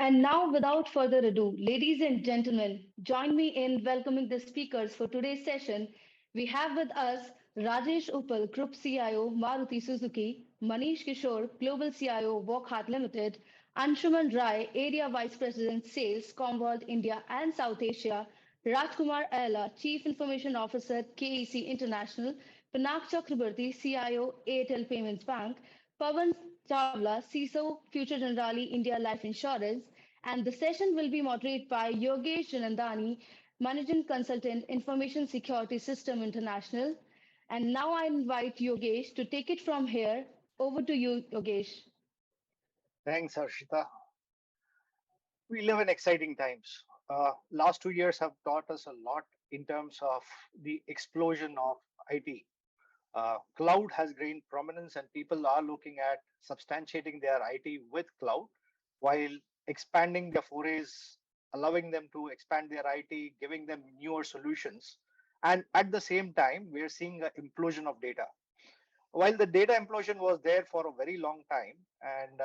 And now, without further ado, ladies and gentlemen, join me in welcoming the speakers for today's session. We have with us Rajesh Uppal, Group CIO, Maruti Suzuki, Manish Kishore, Global CIO, Wockhardt Limited, Anshuman Rai, Area Vice President, Sales, Commvault India and South Asia, Rajkumar Ayyella, Chief Information Officer, KEC International, Pinak Chakraborty, CIO, Airtel Payments Bank, Pawan Chawla, CISO, Future Generali, India Life Insurance, and the session will be moderated by Yogesh Jiandani, Managing Consultant, Information Security System International. And now I invite Yogesh to take it from here. Over to you, Yogesh. Thanks, Harshita. We live in exciting times. Last 2 years have taught us a lot in terms of the explosion of IT. Cloud has gained prominence, and people are looking at substantiating their IT with cloud while expanding their forays, allowing them to expand their IT, giving them newer solutions. And at the same time, we're seeing an implosion of data. While the data implosion was there for a very long time, and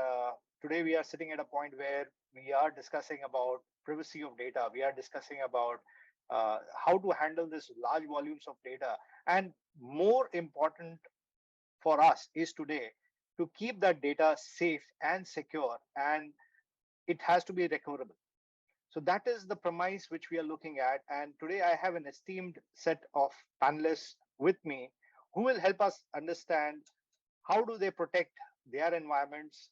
today we are sitting at a point where we are discussing about privacy of data. We are discussing about how to handle this large volumes of data. And more important for us is today to keep that data safe and secure, and it has to be recoverable. So that is the premise which we are looking at. And today I have an esteemed set of panelists with me who will help us understand how do they protect their environments,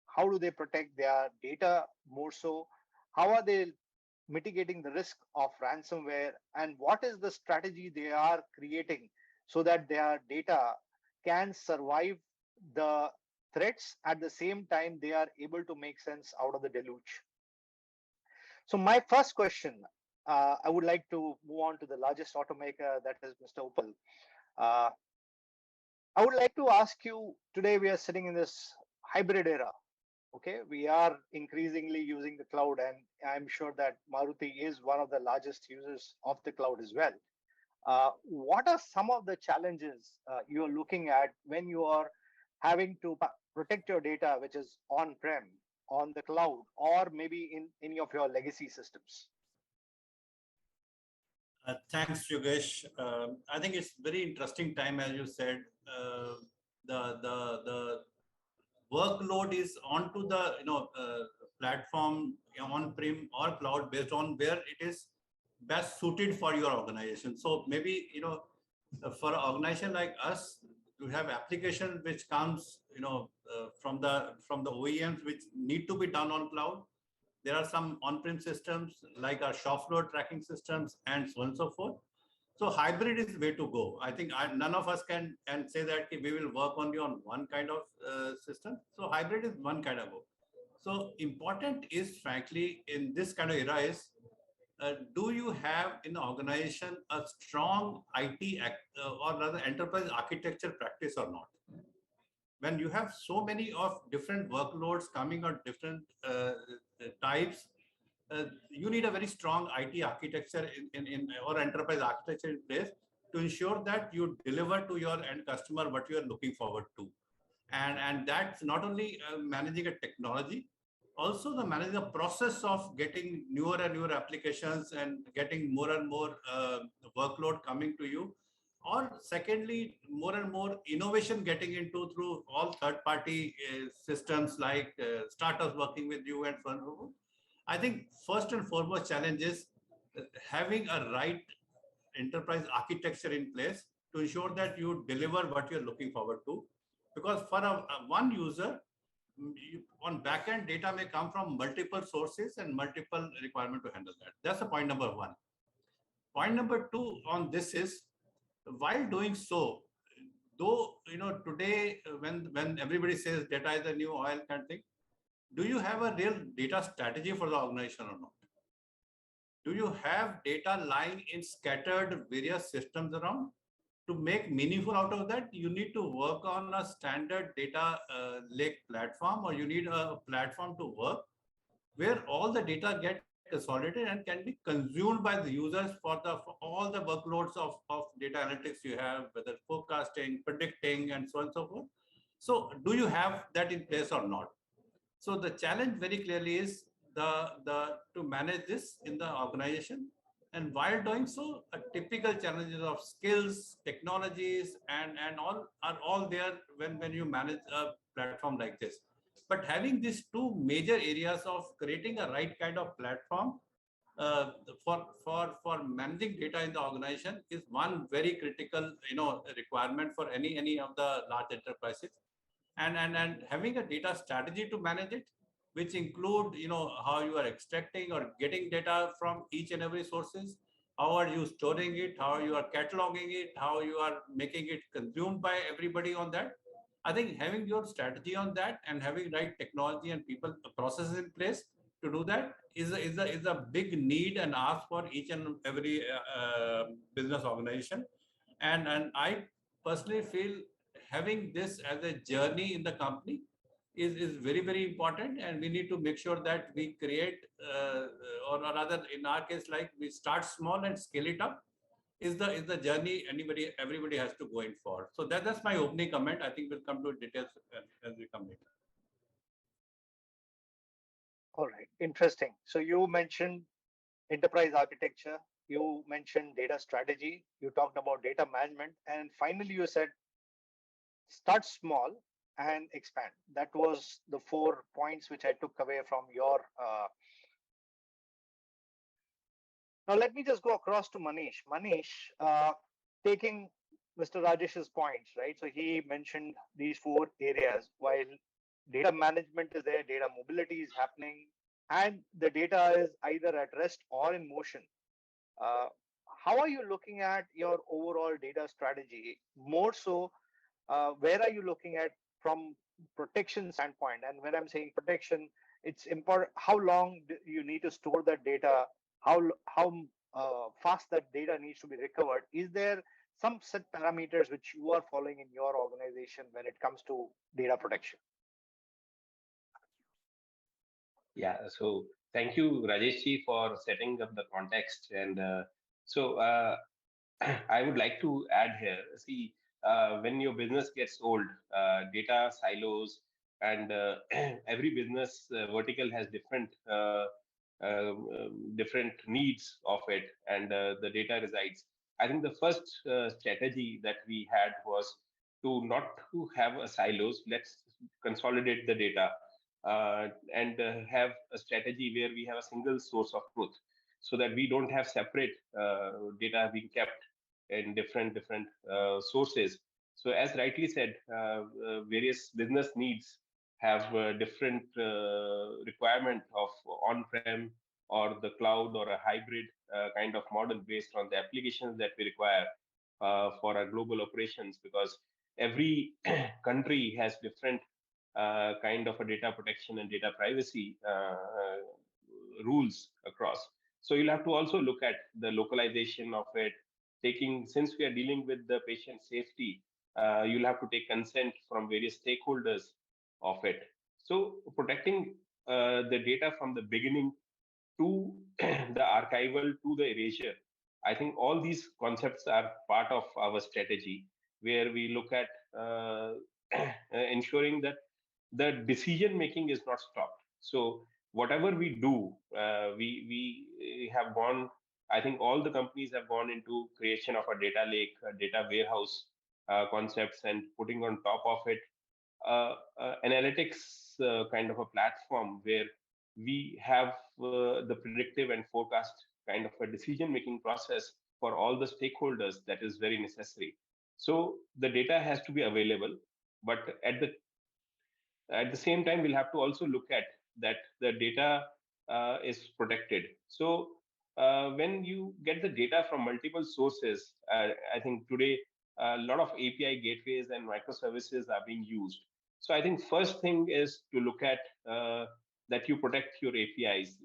how do they protect their data more so, how are they mitigating the risk of ransomware, and what is the strategy they are creating so that their data can survive the threats. At the same time, they are able to make sense out of the deluge. So my first question, I would like to move on to the largest automaker, that is Mr. Uppal. Uh, I would like to ask you, today we are sitting in this hybrid era. Okay, we are increasingly using the cloud, and I'm sure that Maruti is one of the largest users of the cloud as well. What are some of the challenges you're looking at when you are having to protect your data, which is on-prem, on the cloud, or maybe in any of your legacy systems? Thanks, Yogesh. I think it's very interesting time, as you said. The workload is onto the platform on-prem or cloud based on where it is best suited for your organization. So maybe for an organization like us to have application which comes from the OEMs which need to be done on cloud. There are some on-prem systems like our shop floor tracking systems and so on and so forth. So hybrid is way to go. I think none of us can say that we will work only on one kind of system. So hybrid is one kind of go. So important is, frankly, in this kind of era is, do you have in the organization a strong IT or rather enterprise architecture practice or not? When you have so many of different workloads coming on different types, you need a very strong IT architecture in or enterprise architecture in place to ensure that you deliver to your end customer what you are looking forward to. And that's not only managing a technology, also the managing the process of getting newer and newer applications and getting more and more workload coming to you. Or secondly, more and more innovation getting into through all third-party systems like startups working with you and so on and so forth. I think first and foremost challenge is having a right enterprise architecture in place to ensure that you deliver what you're looking forward to. Because for one user, on backend data may come from multiple sources and multiple requirement to handle that. That's the point number one. Point number two on this is, while doing so, though today when everybody says data is the new oil kind of thing, do you have a real data strategy for the organization or not? Do you have data lying in scattered various systems around? To make meaningful out of that, you need to work on a standard data lake platform, or you need a platform to work where all the data get consolidated and can be consumed by the users for all the workloads of data analytics you have, whether forecasting, predicting, and so on and so forth. So do you have that in place or not? So the challenge very clearly is to manage this in the organization. And while doing so, a typical challenges of skills, technologies, and all are all there when you manage a platform like this. But having these two major areas of creating a right kind of platform for managing data in the organization is one very critical requirement for any of the large enterprises, and having a data strategy to manage it, which include how you are extracting or getting data from each and every sources, how are you storing it, how you are cataloging it, how you are making it consumed by everybody on that. I think having your strategy on that and having right technology and people processes in place to do that is a big need and ask for each and every business organization. And I personally feel having this as a journey in the company is very, very important, and we need to make sure that we create or rather in our case, like we start small and scale it up is the journey everybody has to go in for. So that's my opening comment. I think we'll come to details as we come later. All right, interesting. So you mentioned enterprise architecture, you mentioned data strategy, you talked about data management, and finally you said start small and expand. That was the 4 points which I took away from your. Now let me just go across to Manish. Manish, taking Mr. Rajesh's points, right? So he mentioned these 4 areas. While data management is there, data mobility is happening, and the data is either at rest or in motion. Uh, how are you looking at your overall data strategy? More so, where are you looking at from protection standpoint? And when I'm saying protection, it's important how long you need to store that data, how fast that data needs to be recovered. Is there some set parameters which you are following in your organization when it comes to data protection? Yeah, so thank you, Rajesh ji, for setting up the context. And so I would like to add here. See, when your business gets old, data silos and every business vertical has different needs of it, and the data resides. I think the first strategy that we had was to not to have a silos. Let's consolidate the data and have a strategy where we have a single source of truth, so that we don't have separate data being kept in different sources. So as rightly said, various business needs have different requirement of on-prem or the cloud or a hybrid kind of model based on the applications that we require for our global operations, because every country has different kind of a data protection and data privacy rules across. So you'll have to also look at the localization of it. Since we are dealing with the patient safety, you'll have to take consent from various stakeholders of it. So protecting the data from the beginning to the archival to the erasure, I think all these concepts are part of our strategy, where we look at ensuring that the decision making is not stopped. So whatever we do, we have gone. I think all the companies have gone into creation of a data lake, a data warehouse concepts, and putting on top of it analytics kind of a platform where we have the predictive and forecast kind of a decision making process for all the stakeholders that is very necessary. So the data has to be available, but at the same time, we'll have to also look at that the data is protected. So when you get the data from multiple sources, I think today a lot of API gateways and microservices are being used. So I think first thing is to look at that you protect your APIs.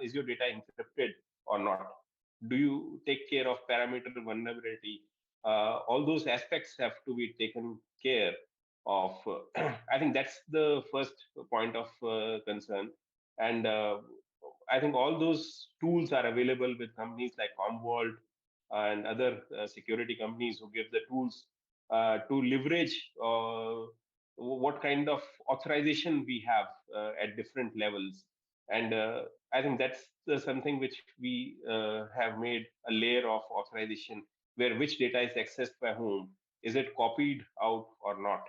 Is your data encrypted or not? Do you take care of parameter vulnerability? All those aspects have to be taken care of. I think that's the first point of concern. And I think all those tools are available with companies like Commvault and other security companies who give the tools to leverage what kind of authorization we have at different levels. And I think that's something which we have made a layer of authorization, where which data is accessed by whom, is it copied out or not.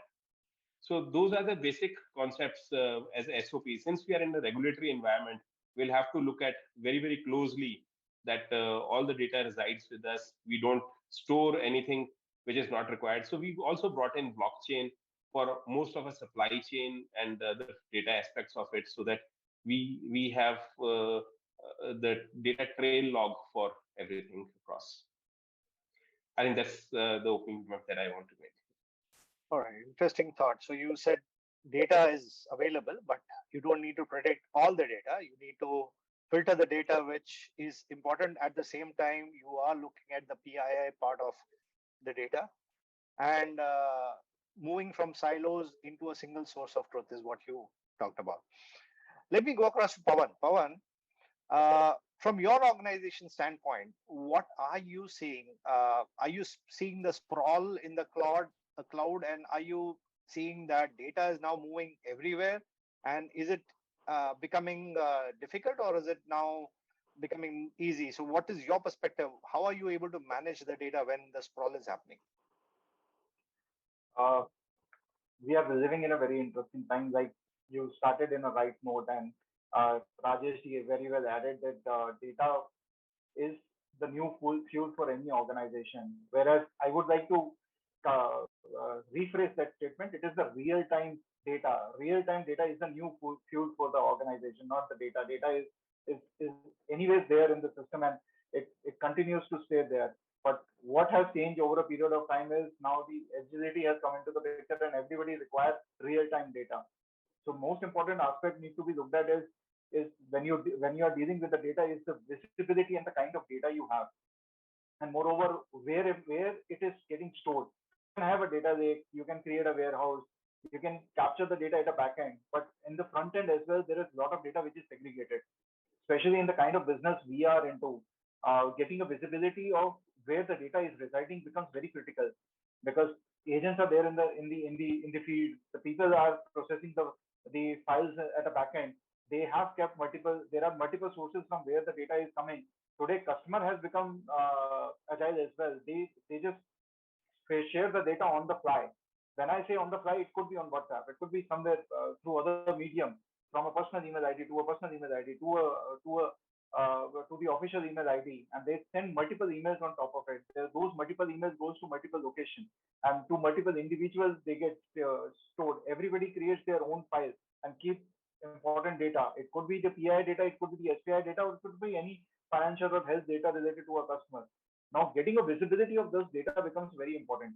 So those are the basic concepts as SOP. Since we are in a regulatory environment, we'll have to look at very, very closely that all the data resides with us. We don't store anything which is not required. So we've also brought in blockchain for most of a supply chain and the data aspects of it, so that we have the data trail log for everything across. I think that's the opening remark that I want to make. All right, interesting thought. So you said data is available, but you don't need to predict all the data. You need to filter the data which is important. At the same time, you are looking at the PII part of the data, and moving from silos into a single source of truth is what you talked about. Let me go across to Pawan. Pawan, from your organization standpoint, what are you seeing? Are you seeing the sprawl in the cloud, and are you seeing that data is now moving everywhere? And is it becoming difficult, or is it now becoming easy? So, what is your perspective? How are you able to manage the data when the sprawl is happening? Uh, we are living in a very interesting time. Like you started in a right note, and Rajesh very well added that data is the new fuel for any organization. Whereas I would like to rephrase that statement. It is the real-time data. Real-time data is the new fuel for the organization, not the data. Data is anyways there in the system, and it continues to stay there. But what has changed over a period of time is now the agility has come into the picture, and everybody requires real-time data. So most important aspect need to be looked at is when you are dealing with the data is the visibility and the kind of data you have, and moreover where it is getting stored. You can have a data lake, you can create a warehouse, you can capture the data at a back end, but in the front end as well, there is a lot of data which is segregated, especially in the kind of business we are into. Getting a visibility of where the data is residing becomes very critical, because agents are there in the field. The people are processing the files at a back end. They have kept multiple. There are multiple sources from where the data is coming. Today, customer has become agile as well. They just share the data on the fly. When I say on the fly, it could be on WhatsApp, it could be somewhere through other medium, from a personal email ID to a personal email ID to the official email ID, and they send multiple emails on top of it. Those multiple emails goes to multiple locations, and to multiple individuals they get stored. Everybody creates their own file and keep important data. It could be the PI data, it could be the SPI data, or it could be any financial or health data related to a customer. Now, getting a visibility of this data becomes very important.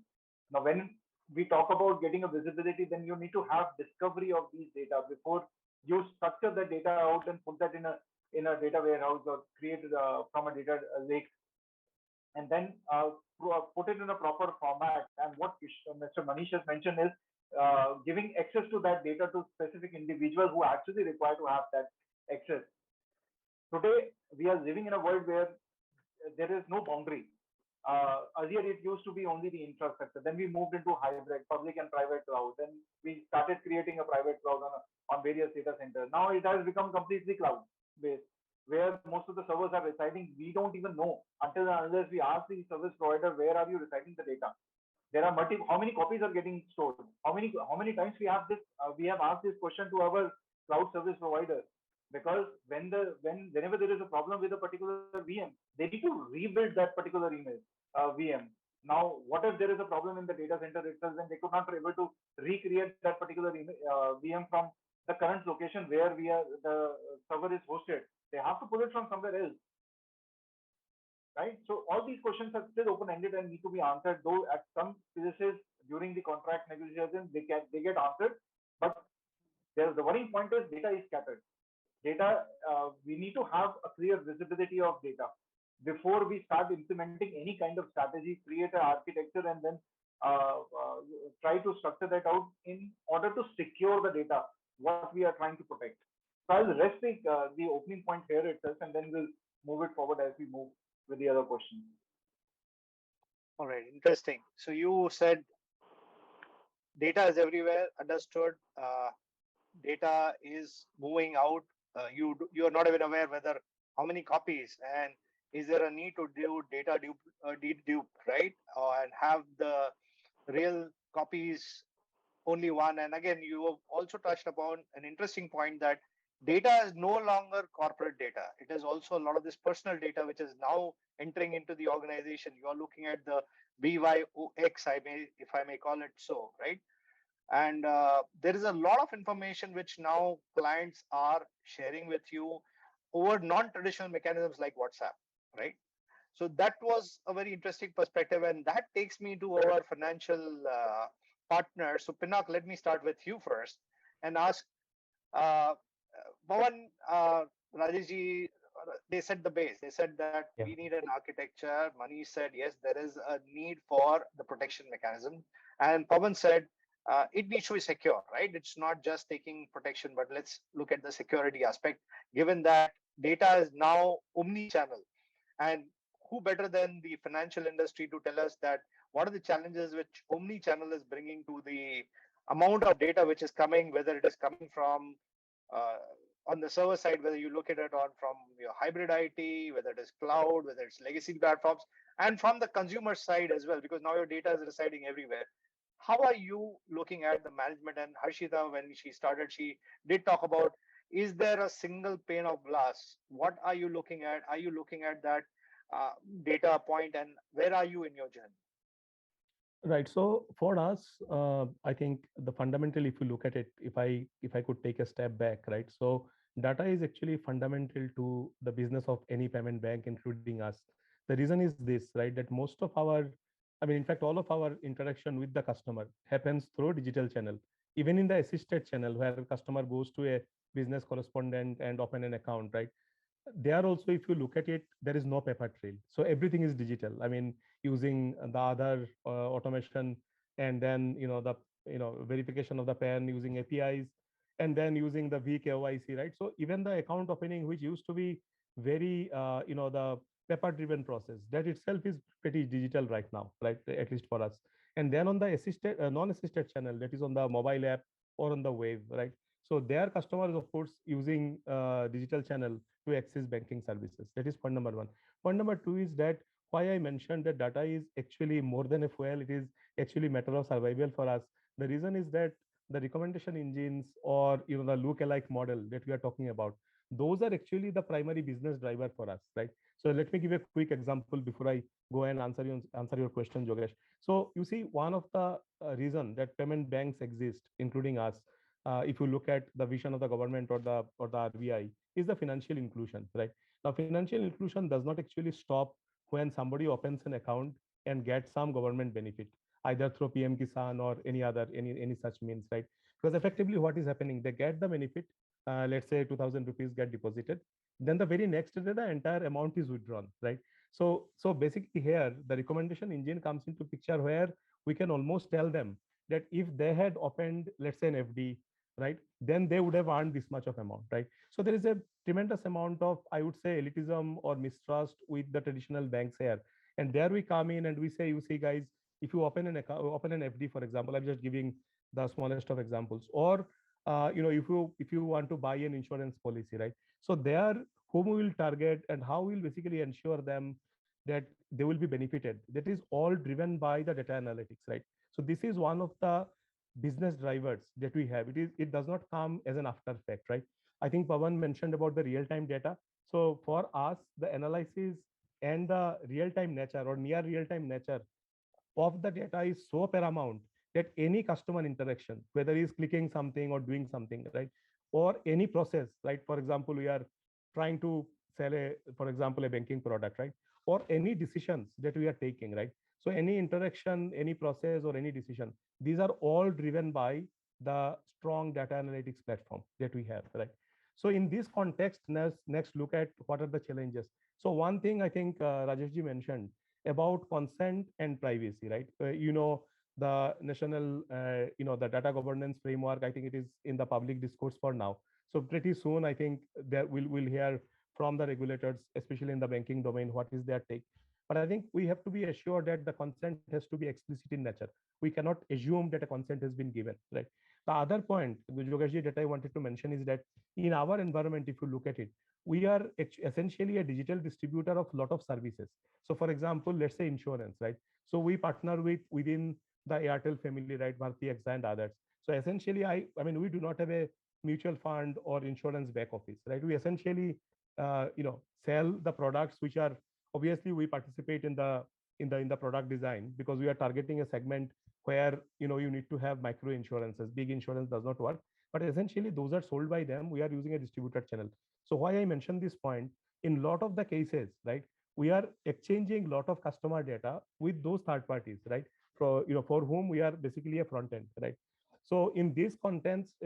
Now, when we talk about getting a visibility, then you need to have discovery of these data before you structure the data out and put that in a data warehouse or create from a data lake, and then put it in a proper format. And what Mr. Manish has mentioned is giving access to that data to specific individuals who actually require to have that access. Today, we are living in a world where there is no boundary. Earlier, it used to be only the infrastructure. Then we moved into hybrid, public and private cloud. Then we started creating a private cloud on various data centers. Now it has become completely cloud based, where most of the servers are residing. We don't even know until and unless we ask the service provider, where are you residing the data? There are how many copies are getting stored? How many times we have this? We have asked this question to our cloud service provider, because whenever there is a problem with a particular VM, they need to rebuild that particular VM. Now, what if there is a problem in the data center itself, and they could not be able to recreate that particular VM from the current location where the server is hosted? They have to pull it from somewhere else, right? So all these questions are still open-ended and need to be answered. Though at some places during the contract negotiations they get answered, but the worrying point is data is scattered. Data, we need to have a clear visibility of data before we start implementing any kind of strategy, create an architecture, and then try to structure that out in order to secure the data, what we are trying to protect. So I'll rest the opening point here itself, and then we'll move it forward as we move with the other questions. All right, interesting. So you said data is everywhere, understood. Data is moving out You are not even aware whether how many copies, and is there a need to do data dedupe, right? And have the real copies only one. And again, you have also touched upon an interesting point that data is no longer corporate data. It is also a lot of this personal data which is now entering into the organization. You are looking at the BYOX, if I may call it so, right? And there is a lot of information which now clients are sharing with you over non-traditional mechanisms like WhatsApp, right? So that was a very interesting perspective, and that takes me to our financial partner. So Pinak, let me start with you first and ask uh, Pawan, Rajeshji, they set the base. They said that Yeah. we need an architecture. Manish said, yes, there is a need for the protection mechanism. And Pawan said, it needs to be secure, right? It's not just taking protection, but let's look at the security aspect, given that data is now omni-channel. And who better than the financial industry to tell us that what are the challenges which omni-channel is bringing to the amount of data which is coming, whether it is coming from uh, on the server side, whether you look at it on from your hybrid IT, whether it is cloud, whether it's legacy platforms, and from the consumer side as well, because now your data is residing everywhere. How are you looking at the management? And Harshita, when she started, she did talk about, is there a single pane of glass? What are you looking at? Are you looking at that uh, data point, and where are you in your journey? Right. So for us, I think the fundamental, if you look at it, if I could take a step back, right? So data is actually fundamental to the business of any payment bank, including us. The reason is this, right? That most of our, I mean, in fact, all of our interaction with the customer happens through digital channel, even in the assisted channel where the customer goes to a business correspondent and open an account, right? There also, if you look at it, there is no paper trail, so everything is digital. I mean, using the other automation, and then the verification of the pan using APIs, and then using the VKYC, right? So even the account opening, which used to be very the paper driven process, that itself is pretty digital right now, right? At least for us. And then on the assisted non-assisted channel, that is on the mobile app or on the web, right? So their customers, of course, using digital channel to access banking services. That is point number one. Point number two is that why I mentioned that data is actually more than a fuel, it is actually matter of survival for us. The reason is that the recommendation engines, or the look-alike model that we are talking about, those are actually the primary business driver for us, right? So let me give a quick example before I go and answer your question, Yogesh. So you see, one of the reason that payment banks exist, including us, if you look at the vision of the government or the RBI, is the financial inclusion, right? Now, financial inclusion does not actually stop when somebody opens an account and gets some government benefit, either through PM Kisan or any such means, right? Because effectively, what is happening? They get the benefit. Let's say 2,000 rupees get deposited. Then the very next day, the entire amount is withdrawn, right? So basically, here the recommendation engine comes into picture where we can almost tell them that if they had opened, let's say, an FD, right, then they would have earned this much of amount, right? So there is a tremendous amount of, I would say, elitism or mistrust with the traditional banks here. And there we come in and we say, you see, guys, if you open an account, open an FD, for example, I'm just giving the smallest of examples, or if you want to buy an insurance policy, right? So there, whom we will target and how we will basically ensure them that they will be benefited. That is all driven by the data analytics, right? So this is one of the business drivers that we have. It does not come as an after fact, right? I think Pawan mentioned about the real time data. So for us, the analysis and the real time nature or near real time nature of the data is so paramount that any customer interaction, whether he's clicking something or doing something, right, or any process, right? For example, we are trying to sell for example, a banking product, right? Or any decisions that we are taking, right? So any interaction, any process, or any decision, these are all driven by the strong data analytics platform that we have, right? So in this context, next look at what are the challenges. So one thing I think Rajeshji mentioned about consent and privacy, right? The national, the data governance framework, I think it is in the public discourse for now. So pretty soon, I think that we'll hear from the regulators, especially in the banking domain, what is their take. But I think we have to be assured that the consent has to be explicit in nature. We cannot assume that a consent has been given, right? The other point, Yogeshji, that I wanted to mention is that in our environment, if you look at it, we are essentially a digital distributor of lot of services. So for example, let's say insurance, right? So we partner with within the Airtel family, right, Bharti AXA and others. So essentially, I mean, we do not have a mutual fund or insurance back office, right? We essentially, sell the products which are, obviously we participate in the product design because we are targeting a segment where you need to have micro insurances. Big insurance does not work, but essentially those are sold by them. We are using a distributed channel. So why I mentioned this point, in lot of the cases, right, we are exchanging lot of customer data with those third parties, right, for whom we are basically a front end, right? So in this context,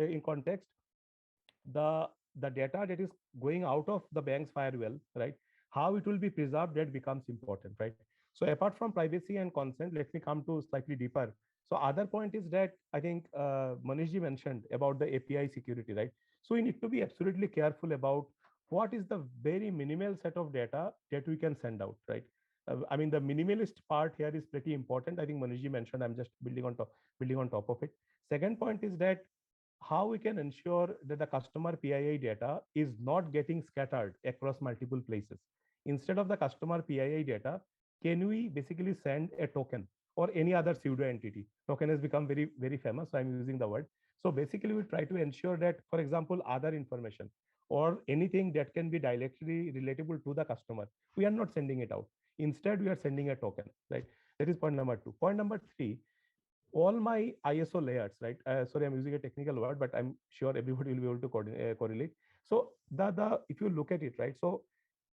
the the data that is going out of the bank's firewall, right, how it will be preserved, that becomes important, right? So apart from privacy and consent, let me come to slightly deeper. So other point is that I think Manish ji mentioned about the API security, right? So we need to be absolutely careful about what is the very minimal set of data that we can send out, right? I mean, the minimalist part here is pretty important. I think Manish ji mentioned. I'm just building on top of it. Second point is that how we can ensure that the customer PII data is not getting scattered across multiple places. Instead of the customer PII data, can we basically send a token or any other pseudo entity? Token has become very, very famous, so I'm using the word. So basically, we try to ensure that, for example, other information or anything that can be directly relatable to the customer, we are not sending it out. Instead, we are sending a token, right? That is point number two. Point number three, all my ISO layers, right? Sorry, I'm using a technical word, but I'm sure everybody will be able to correlate. So the if you look at it, right? So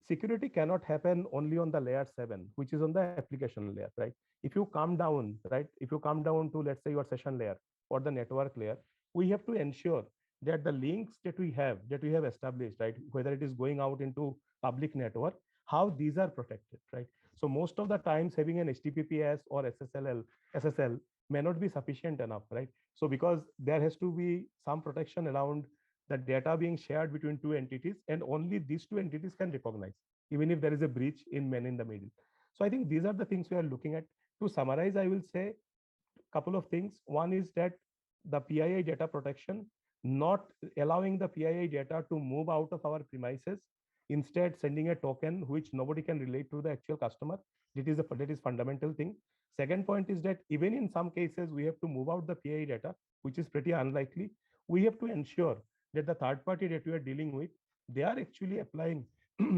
security cannot happen only on the layer 7, which is on the application layer, right? If you come down, right? If you come down to, let's say, your session layer or the network layer, we have to ensure that the links that we have established, right, whether it is going out into public network, how these are protected, right? So most of the times having an HTTPS or SSL may not be sufficient enough, right? So because there has to be some protection around the data being shared between two entities, and only these two entities can recognize, even if there is a breach in man in the middle. So I think these are the things we are looking at. To summarize, I will say couple of things. One is that the PII data protection, not allowing the PII data to move out of our premises, instead sending a token which nobody can relate to the actual customer. That is fundamental thing. Second point is that even in some cases we have to move out the PII data, which is pretty unlikely. We have to ensure that the third party that we are dealing with, they are actually applying,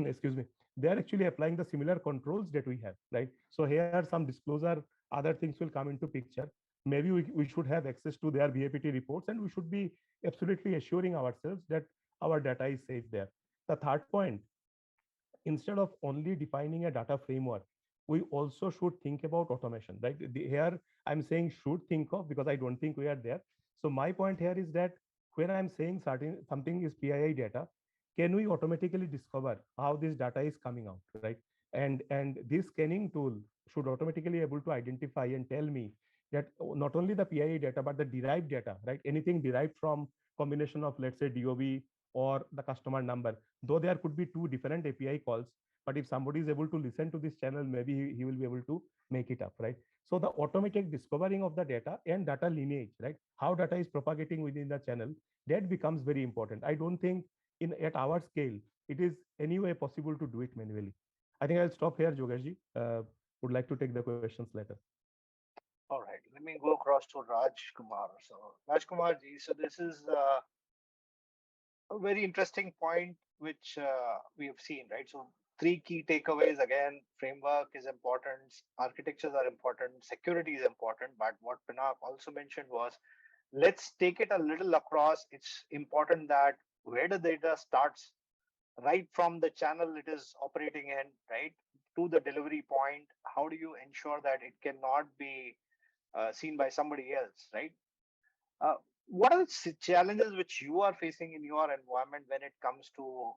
excuse me, they are actually applying the similar controls that we have, right? So here some disclosure, other things will come into picture. Maybe we should have access to their BAPT reports, and we should be absolutely assuring ourselves that our data is safe there. The third point, instead of only defining a data framework, we also should think about automation, right? Here I'm saying should think of, because I don't think we are there. So my point here is that when I'm saying certain something is PII data, can we automatically discover how this data is coming out, right? And this scanning tool should automatically able to identify and tell me that not only the PII data but the derived data, right? Anything derived from combination of, let's say, DOB or the customer number, though there could be two different API calls, but if somebody is able to listen to this channel, maybe he will be able to make it up, right? So the automatic discovering of the data and data lineage, right, how data is propagating within the channel, that becomes very important. I don't think in at our scale it is anyway possible to do it manually. I think I'll stop here, Yogeshji. Would like to take the questions later. All right, let me go across to Rajkumar. So, Rajkumar ji, so this is a very interesting point which we have seen, right? So, three key takeaways again: framework is important, architectures are important, security is important. But what Pinak also mentioned was, let's take it a little across. It's important that where the data starts, right from the channel it is operating in, right, to the delivery point. How do you ensure that it cannot be seen by somebody else, right? Uh, what are the challenges which you are facing in your environment when it comes to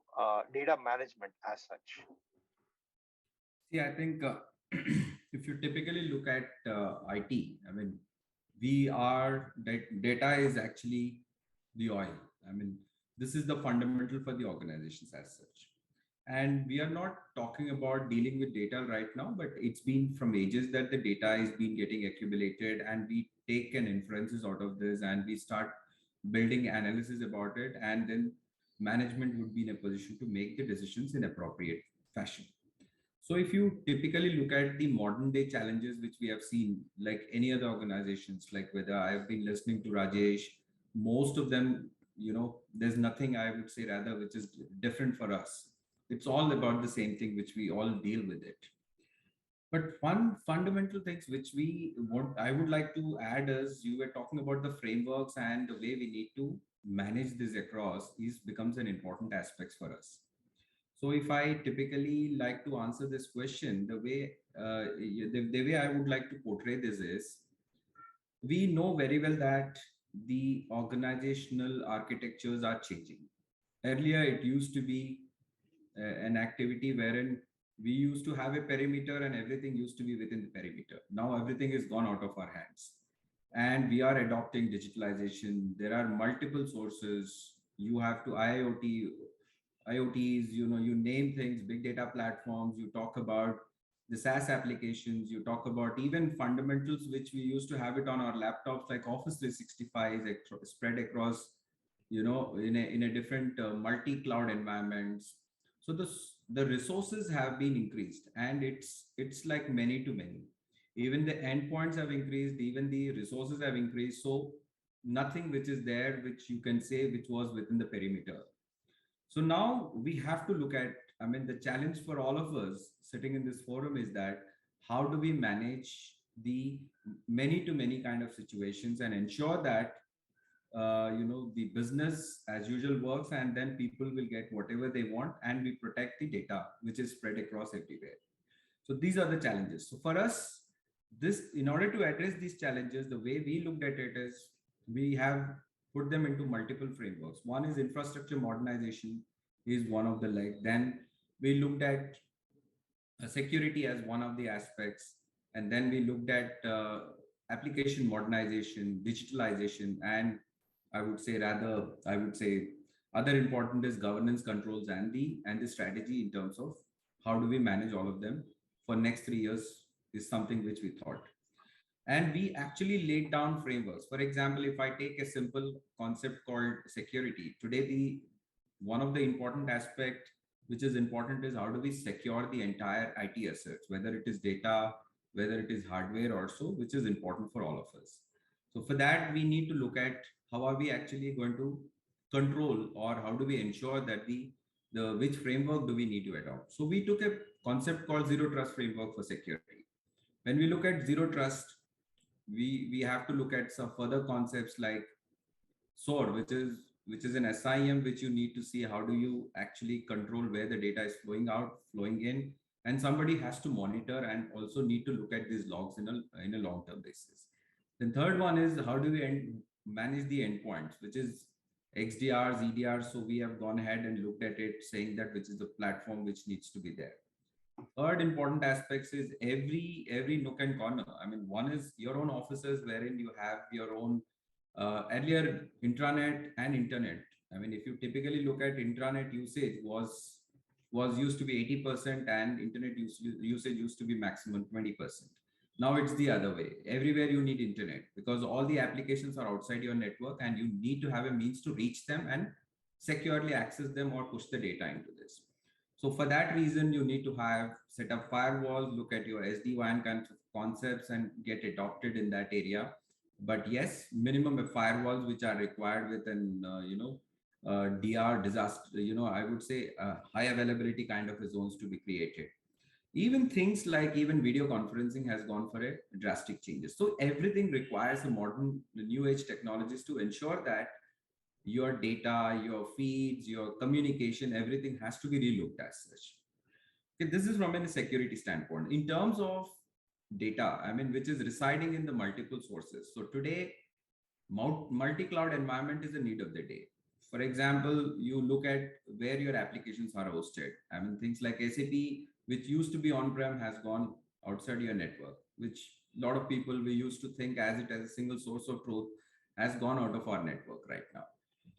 data management as such? See, I think if you typically look at IT, I mean, data is actually the oil. I mean, this is the fundamental for the organizations as such. And we are not talking about dealing with data right now, but it's been from ages that the data is been getting accumulated, and we take an inferences out of this and we start building analysis about it, and then management would be in a position to make the decisions in appropriate fashion. So if you typically look at the modern day challenges which we have seen, like any other organizations, like whether I have been listening to Rajesh, most of them, there's nothing I would say rather which is different for us. It's all about the same thing which we all deal with it. But one fundamental things which we want, I would like to add is you were talking about the frameworks and the way we need to manage this across is becomes an important aspects for us. So if I typically like to answer this question, the way I would like to portray this is, we know very well that the organizational architectures are changing. Earlier, it used to be an activity wherein we used to have a perimeter and everything used to be within the perimeter. Now everything is gone out of our hands, and we are adopting digitalization. There are multiple sources. You have to IoTs, you name things, big data platforms, you talk about the SaaS applications, you talk about even fundamentals, which we used to have it on our laptops, like Office 365 is spread across, in a different multi-cloud environments. So the resources have been increased, and it's like many to many. Even the endpoints have increased, even the resources have increased. So nothing which is there, which you can say, which was within the perimeter. So now we have to look at, I mean, the challenge for all of us sitting in this forum is that how do we manage the many to many kind of situations and ensure that, the business as usual works, and then people will get whatever they want, and we protect the data which is spread across everywhere. So these are the challenges. So for us, in order to address these challenges, the way we looked at it is we have put them into multiple frameworks. One is infrastructure modernization is one of the leg. Then we looked at security as one of the aspects, and then we looked at application modernization, digitalization, and I would say other important is governance controls and the strategy in terms of how do we manage all of them for next 3 years is something which we thought. And we actually laid down frameworks. For example, if I take a simple concept called security, today the one of the important aspect which is important is how do we secure the entire IT assets, whether it is data, whether it is hardware also, which is important for all of us. So for that, we need to look at how are we actually going to control, or how do we ensure that the which framework do we need to adopt. So we took a concept called zero trust framework for security. When we look at zero trust, we have to look at some further concepts like SOAR, which is an SIM, which you need to see how do you actually control where the data is flowing out, flowing in, and somebody has to monitor and also need to look at these logs in a long term basis. The third one is how do we manage the endpoints, which is XDRs, EDRs. So we have gone ahead and looked at it, saying that which is the platform which needs to be there. Third important aspects is every nook and corner. I mean, one is your own offices wherein you have your own earlier intranet and internet. I mean, if you typically look at intranet usage was used to be 80%, and internet usage used to be maximum 20%. Now it's the other way. Everywhere you need internet because all the applications are outside your network, and you need to have a means to reach them and securely access them or push the data into this. So for that reason, you need to have set up firewalls, look at your SD-WAN kinds of concepts and get adopted in that area. But yes, minimum of firewalls which are required with an, DR disaster, I would say high availability kind of zones to be created. Even things like even video conferencing has gone for a drastic changes. So everything requires a modern new age technologies to ensure that your data, your feeds, your communication, everything has to be relooked as such. Okay, this is from a security standpoint. In terms of data, I mean, which is residing in the multiple sources. So today, multi-cloud environment is a need of the day. For example, you look at where your applications are hosted. I mean, things like SAP, which used to be on-prem, has gone outside your network, which a lot of people we used to think as it as a single source of truth has gone out of our network right now.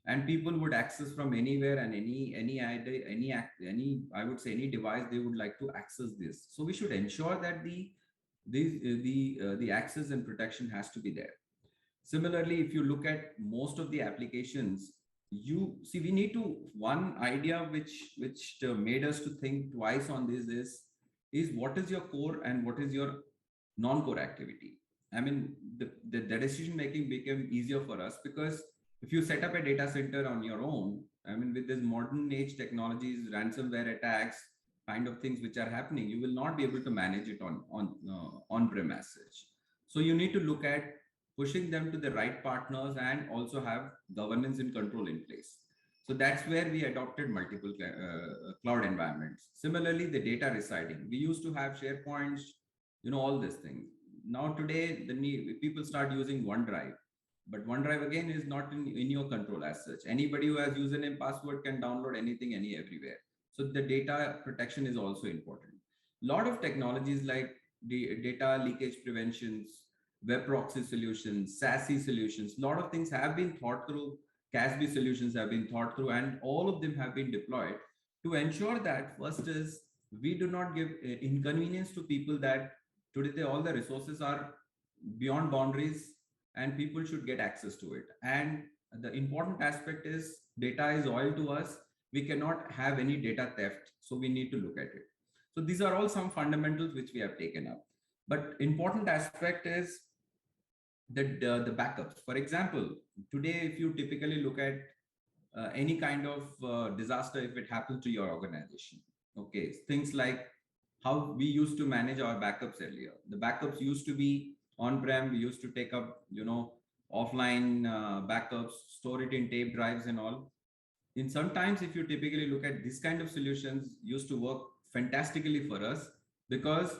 and people would access from anywhere and any I would say any device they would like to access this. So we should ensure that the access and protection has to be there. Similarly, if you look at most of the applications, you see we need to, one idea which made us to think twice on this is what is your core and what is your non-core activity. I mean, the decision making became easier for us because if you set up a data center on your own, I mean, with this modern age technologies, ransomware attacks, kind of things which are happening, you will not be able to manage it on-prem as such. So you need to look at pushing them to the right partners and also have governance and control in place. So that's where we adopted multiple cloud environments. Similarly, the data residing. We used to have SharePoints, all these things. Now today, people start using OneDrive, but OneDrive again is not in your control as such. Anybody who has username password can download anything, everywhere. So the data protection is also important. A lot of technologies like the data leakage preventions, web proxy solutions, SASE solutions, a lot of things have been thought through. CASB solutions have been thought through, and all of them have been deployed to ensure that first is we do not give inconvenience to people, that today all the resources are beyond boundaries and people should get access to it. And the important aspect is data is oil to us. We cannot have any data theft. So we need to look at it. So these are all some fundamentals which we have taken up. But important aspect is the backups. For example, today, if you typically look at any kind of disaster, if it happens to your organization, okay, things like how we used to manage our backups earlier. The backups used to be on-prem. We used to take up, offline backups, store it in tape drives and all. In sometimes, if you typically look at this kind of solutions, used to work fantastically for us, because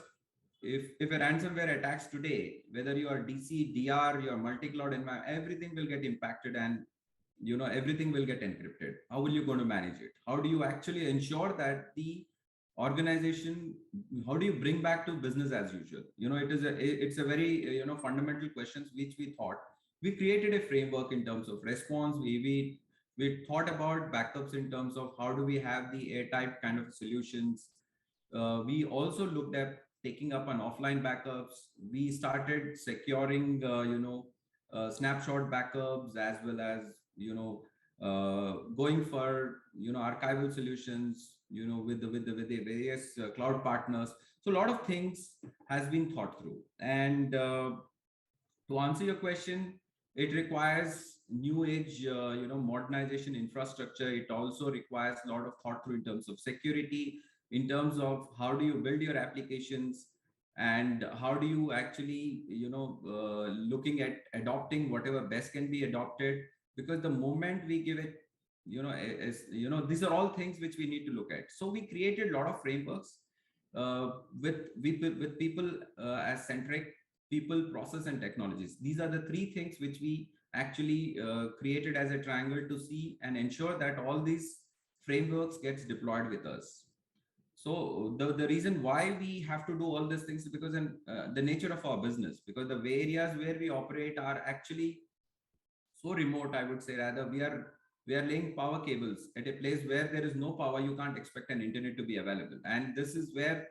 if a ransomware attacks today, whether you are DC, DR, your multi-cloud environment, everything will get impacted, and everything will get encrypted. How will you going to manage it? How do you actually ensure that the organization, how do you bring back to business as usual? It's a very fundamental questions which we thought. We created a framework in terms of response. We thought about backups in terms of how do we have the airtight kind of solutions. We also looked at taking up on offline backups. We started securing, snapshot backups, as well as, going for, archival solutions, with the various cloud partners. So a lot of things has been thought through. And to answer your question, it requires new age, modernization infrastructure. It also requires a lot of thought through in terms of security, in terms of how do you build your applications, and how do you actually, looking at adopting whatever best can be adopted. Because the moment we give it, these are all things which we need to look at. So we created a lot of frameworks with people as centric, people, process, and technologies. These are the three things which we actually created as a triangle to see and ensure that all these frameworks gets deployed with us. So the reason why we have to do all these things is because in the nature of our business, because the areas where we operate are actually so remote, I would say. Rather, we are laying power cables at a place where there is no power. You can't expect an internet to be available, and this is where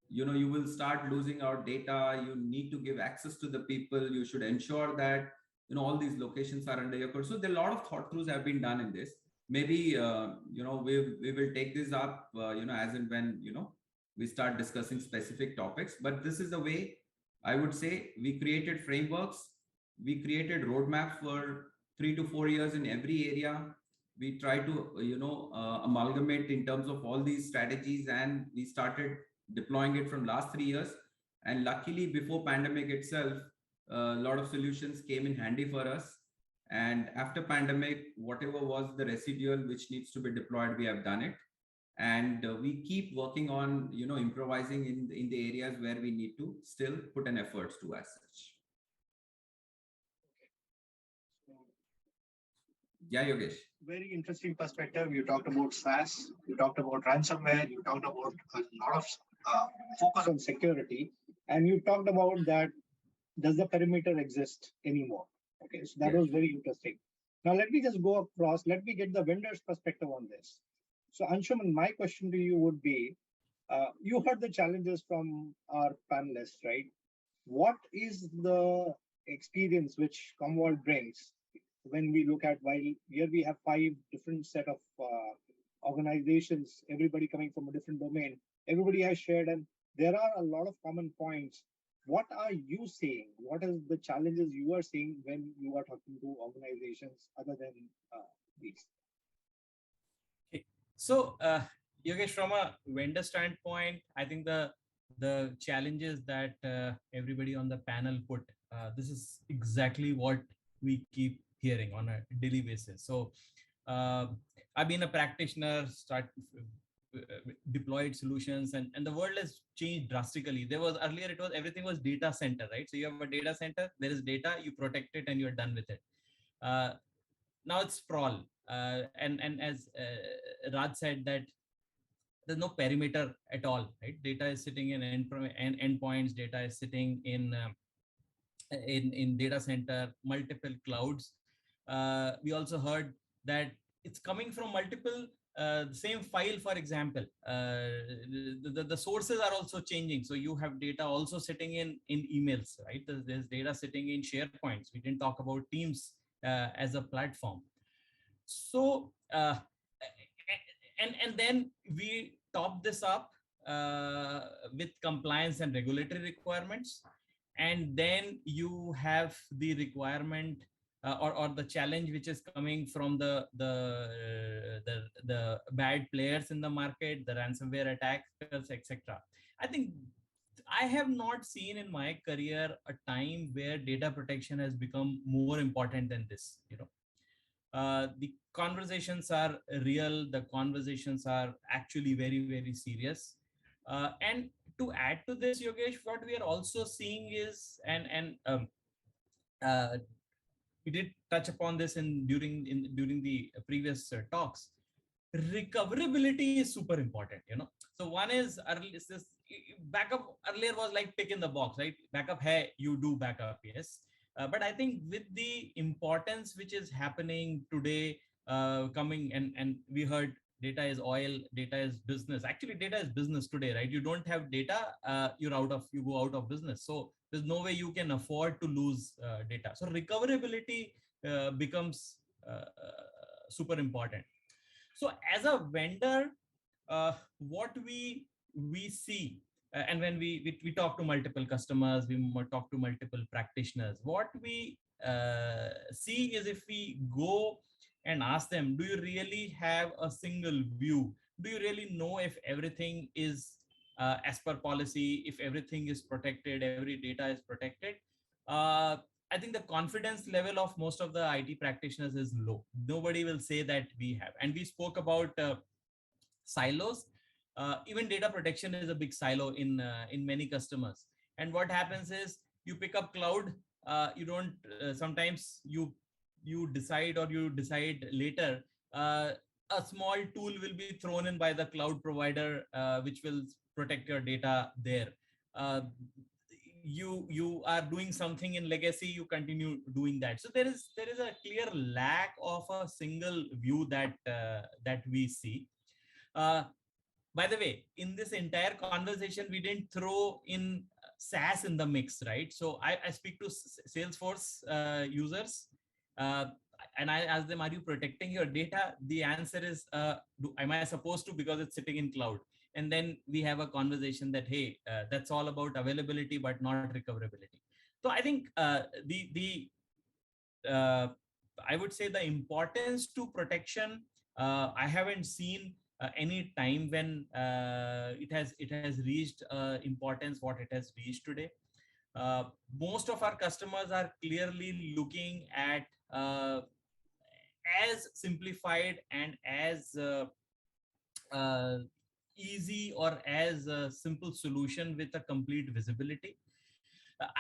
you will start losing out data. You need to give access to the people. You should ensure that all these locations are under your control. So there are a lot of thought throughs have been done in this. Maybe we will take this up as and when we start discussing specific topics. But this is the way I would say we created frameworks. We created roadmaps for 3 to 4 years in every area. We try to amalgamate in terms of all these strategies, and we started deploying it from last 3 years. And luckily, before pandemic itself, a lot of solutions came in handy for us. And after pandemic, whatever was the residual which needs to be deployed, we have done it. And we keep working on improvising in the areas where we need to still put an efforts to as such. Yeah, Yogesh. Very interesting perspective. You talked about SaaS, you talked about ransomware, you talked about a lot of focus on security, and you talked about that, does the perimeter exist anymore? Okay, so that was very interesting. Now, let me just go across. Let me get the vendor's perspective on this. So, Anshuman, my question to you would be, you heard the challenges from our panelists, right? What is the experience which Commvault brings when we look at, while here we have 5 different set of organizations, everybody coming from a different domain, everybody has shared, and there are a lot of common points. What are you seeing? What is the challenges you are seeing when you are talking to organizations other than these? Okay. So, Yogesh, from a vendor standpoint, I think the challenges that everybody on the panel put, this is exactly what we keep hearing on a daily basis. So, uh, I've been a practitioner, deployed solutions, and the world has changed drastically. There was earlier, it was everything was data center, right? So you have a data center, there is data, you protect it, and you're done with it. Now it's sprawl, and as Raj said, that there's no perimeter at all, right? Data is sitting in endpoints, data is sitting in data center, multiple clouds. We also heard that it's coming from multiple same file. For example, the sources are also changing, so you have data also sitting in emails, right? There's data sitting in SharePoints. We didn't talk about Teams as a platform. So and then we top this up with compliance and regulatory requirements, and then you have the requirement or the challenge which is coming from the bad players in the market, the ransomware attackers, etc. I think I have not seen in my career a time where data protection has become more important than this. The conversations are real. The conversations are actually very, very serious. And to add to this, Yogesh, what we are also seeing is, uh, we did touch upon this during the previous talks. Recoverability is super important. So one is this backup earlier was like tick in the box, right? Backup, hey, you do backup, yes. But I think with the importance which is happening today, coming and we heard data is oil, data is business. Actually, data is business today, right? You don't have data, you go out of business. So there's no way you can afford to lose data. So recoverability becomes super important. So as a vendor, what we see, and when we talk to multiple customers, we talk to multiple practitioners, what we see is, if we go and ask them, do you really have a single view? Do you really know if everything is as per policy, if everything is protected, every data is protected? I think the confidence level of most of the IT practitioners is low. Nobody will say that we have. And we spoke about silos. Even data protection is a big silo in many customers. And what happens is, you pick up cloud. You don't. Sometimes you decide, or you decide later. A small tool will be thrown in by the cloud provider, which will protect your data there. You are doing something in legacy, you continue doing that. So there is a clear lack of a single view that we see. By the way, in this entire conversation, we didn't throw in SaaS in the mix, right? So I speak to Salesforce users, and I ask them, are you protecting your data? The answer is, am I supposed to, because it's sitting in cloud? And then we have a conversation that, hey, that's all about availability, but not recoverability. So I think I would say the importance to protection, I haven't seen any time when it has reached importance what it has reached today. Most of our customers are clearly looking at as simplified and as easy or as a simple solution with a complete visibility.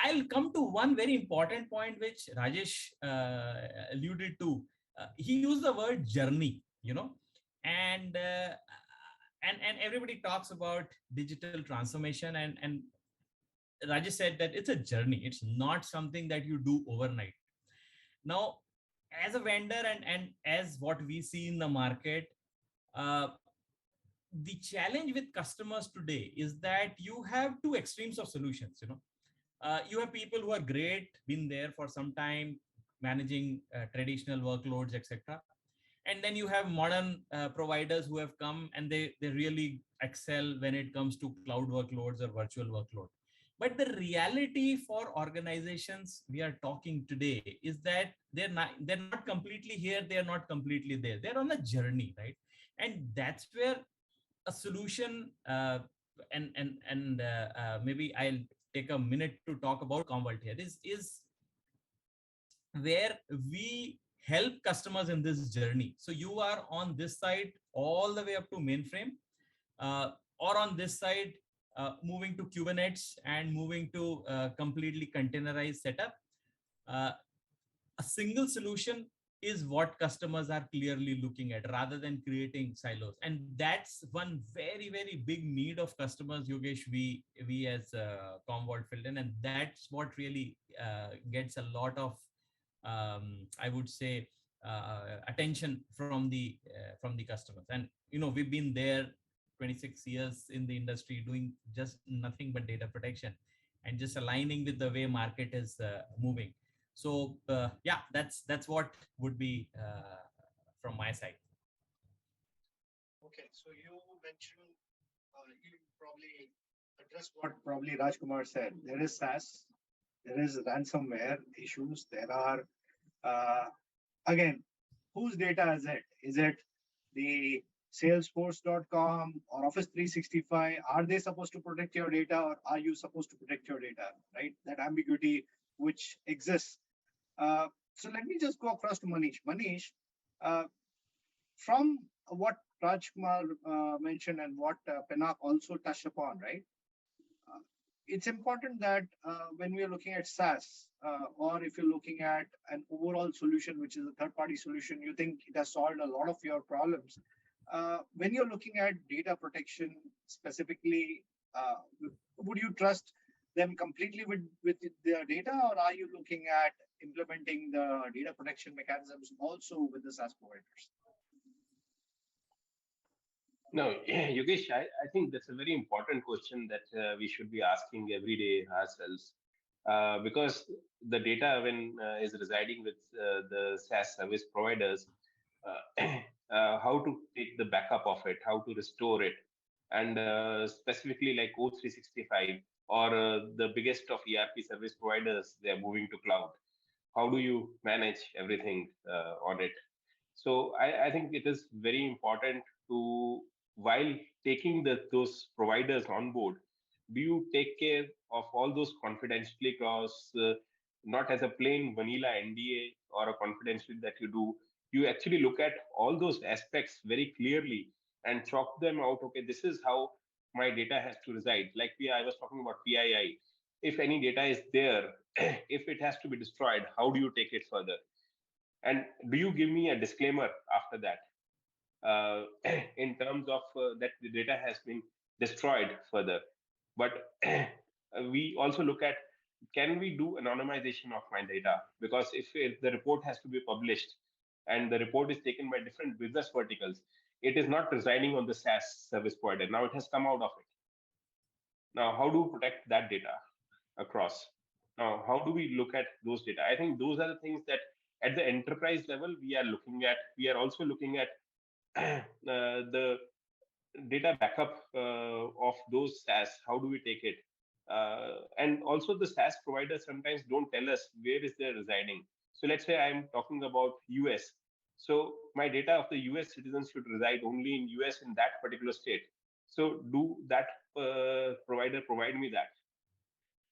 I'll come to one very important point which Rajesh alluded to. He used the word journey, and everybody talks about digital transformation, and Rajesh said that it's a journey. It's not something that you do overnight. Now, as a vendor and as what we see in the market, uh, the challenge with customers today is that you have two extremes of solutions. You have people who are great, been there for some time, managing traditional workloads, etc. And then you have modern providers who have come and they really excel when it comes to cloud workloads or virtual workload. But the reality for organizations we are talking today is that they're not completely here, they're not completely there, they're on a journey, right? And that's where a solution, maybe I'll take a minute to talk about Commvault here, is where we help customers in this journey. So you are on this side all the way up to mainframe, or on this side, moving to Kubernetes and moving to completely containerized setup. Uh, a single solution is what customers are clearly looking at rather than creating silos, and that's one very very big need of customers, Yogesh. We as Commvault filled in, and that's what really gets a lot of I would say attention from the customers. And we've been there 26 years in the industry doing just nothing but data protection and just aligning with the way market is moving. So yeah, that's what would be from my side. Okay, so you mentioned, you probably addressed what probably Rajkumar said. There is SaaS, there is ransomware issues, there are, again, whose data is it? Is it the Salesforce.com or Office 365? Are they supposed to protect your data, or are you supposed to protect your data, right? That ambiguity which exists. So let me just go across to Manish. Manish, from what Rajkumar mentioned and what Pinak also touched upon, right? It's important that when we are looking at SaaS, or if you're looking at an overall solution, which is a third-party solution, you think it has solved a lot of your problems. When you're looking at data protection specifically, would you trust them completely with their data, or are you looking at implementing the data protection mechanisms also with the SaaS providers? No, Yogesh, I think that's a very important question that we should be asking every day ourselves. Because the data, when is residing with the SaaS service providers, how to take the backup of it, how to restore it, and specifically like O365 or the biggest of ERP service providers, they are moving to cloud. How do you manage everything on it? So I think it is very important to, while taking those providers on board, do you take care of all those confidentiality clause, not as a plain vanilla NDA or a confidentiality that you do? You actually look at all those aspects very clearly and chalk them out. Okay, this is how my data has to reside. Like I was talking about PII. If any data is there, if it has to be destroyed, how do you take it further? And do you give me a disclaimer after that? In terms of that the data has been destroyed further. But we also look at, can we do anonymization of my data? Because if the report has to be published and the report is taken by different business verticals, it is not residing on the SaaS service provider. Now it has come out of it. Now, how do we protect that data across? Now, how do we look at those data? I think those are the things that at the enterprise level we are looking at. We are also looking at the data backup of those SaaS. How do we take it? And also the SaaS providers sometimes don't tell us where is they residing. So let's say I'm talking about US. So my data of the US citizens should reside only in US in that particular state. So do that provider provide me that?